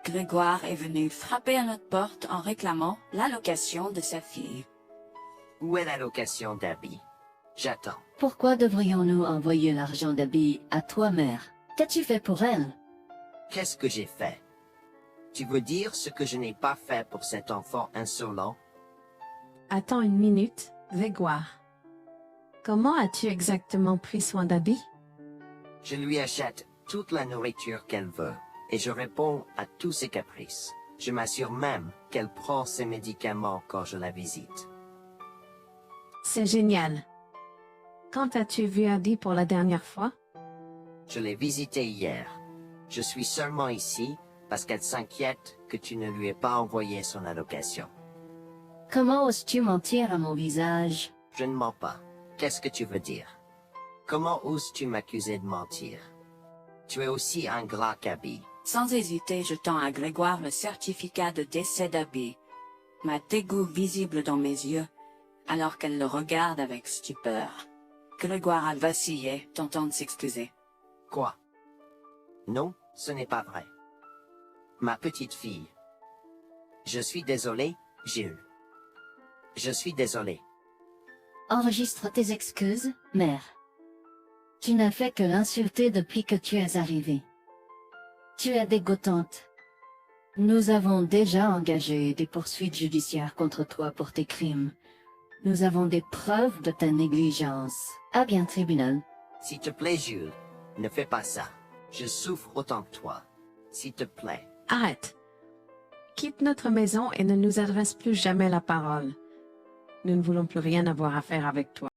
Grégoire est venu frapper à notre porte en réclamant l'allocation de sa fille. Où est l'allocation d'Abby? J'attends. Pourquoi devrions-nous envoyer l'argent d'Abby à toi, mère? Qu'as-tu fait pour elle? Qu'est-ce que j'ai fait? Tu veux dire ce que je n'ai pas fait pour cet enfant insolent? Attends une minute, Grégoire. Comment as-tu exactement pris soin d'Abby? Je lui achète toute la nourriture qu'elle veut, et je réponds à tous ses caprices. Je m'assure même qu'elle prend ses médicaments quand je la visite. C'est génial. Quand as-tu vu Abby pour la dernière fois? Je l'ai visitée hier. Je suis seulement ici parce qu'elle s'inquiète que tu ne lui aies pas envoyé son allocation. Comment oses-tu mentir à mon visage? Je ne mens pas. Qu'est-ce que tu veux dire? Comment oses-tu m'accuser de mentir? Tu es aussi ingrat qu'Abby. Sans hésiter, je tends à Grégoire le certificat de décès d'Abby, ma dégoût visible dans mes yeux, alors qu'elle le regarde avec stupeur. Grégoire a vacillé, tentant de s'excuser. Quoi? Non, ce n'est pas vrai. Ma petite fille. Je suis désolé, Jules. Je suis désolé. Enregistre tes excuses, mère. Tu n'as fait que l'insulter depuis que tu es arrivée. Tu es dégoûtante. Nous avons déjà engagé des poursuites judiciaires contre toi pour tes crimes. Nous avons des preuves de ta négligence. À bien, tribunal. S'il te plaît, Jules, ne fais pas ça. Je souffre autant que toi. S'il te plaît. Arrête. Quitte notre maison et ne nous adresse plus jamais la parole. Nous ne voulons plus rien avoir à faire avec toi.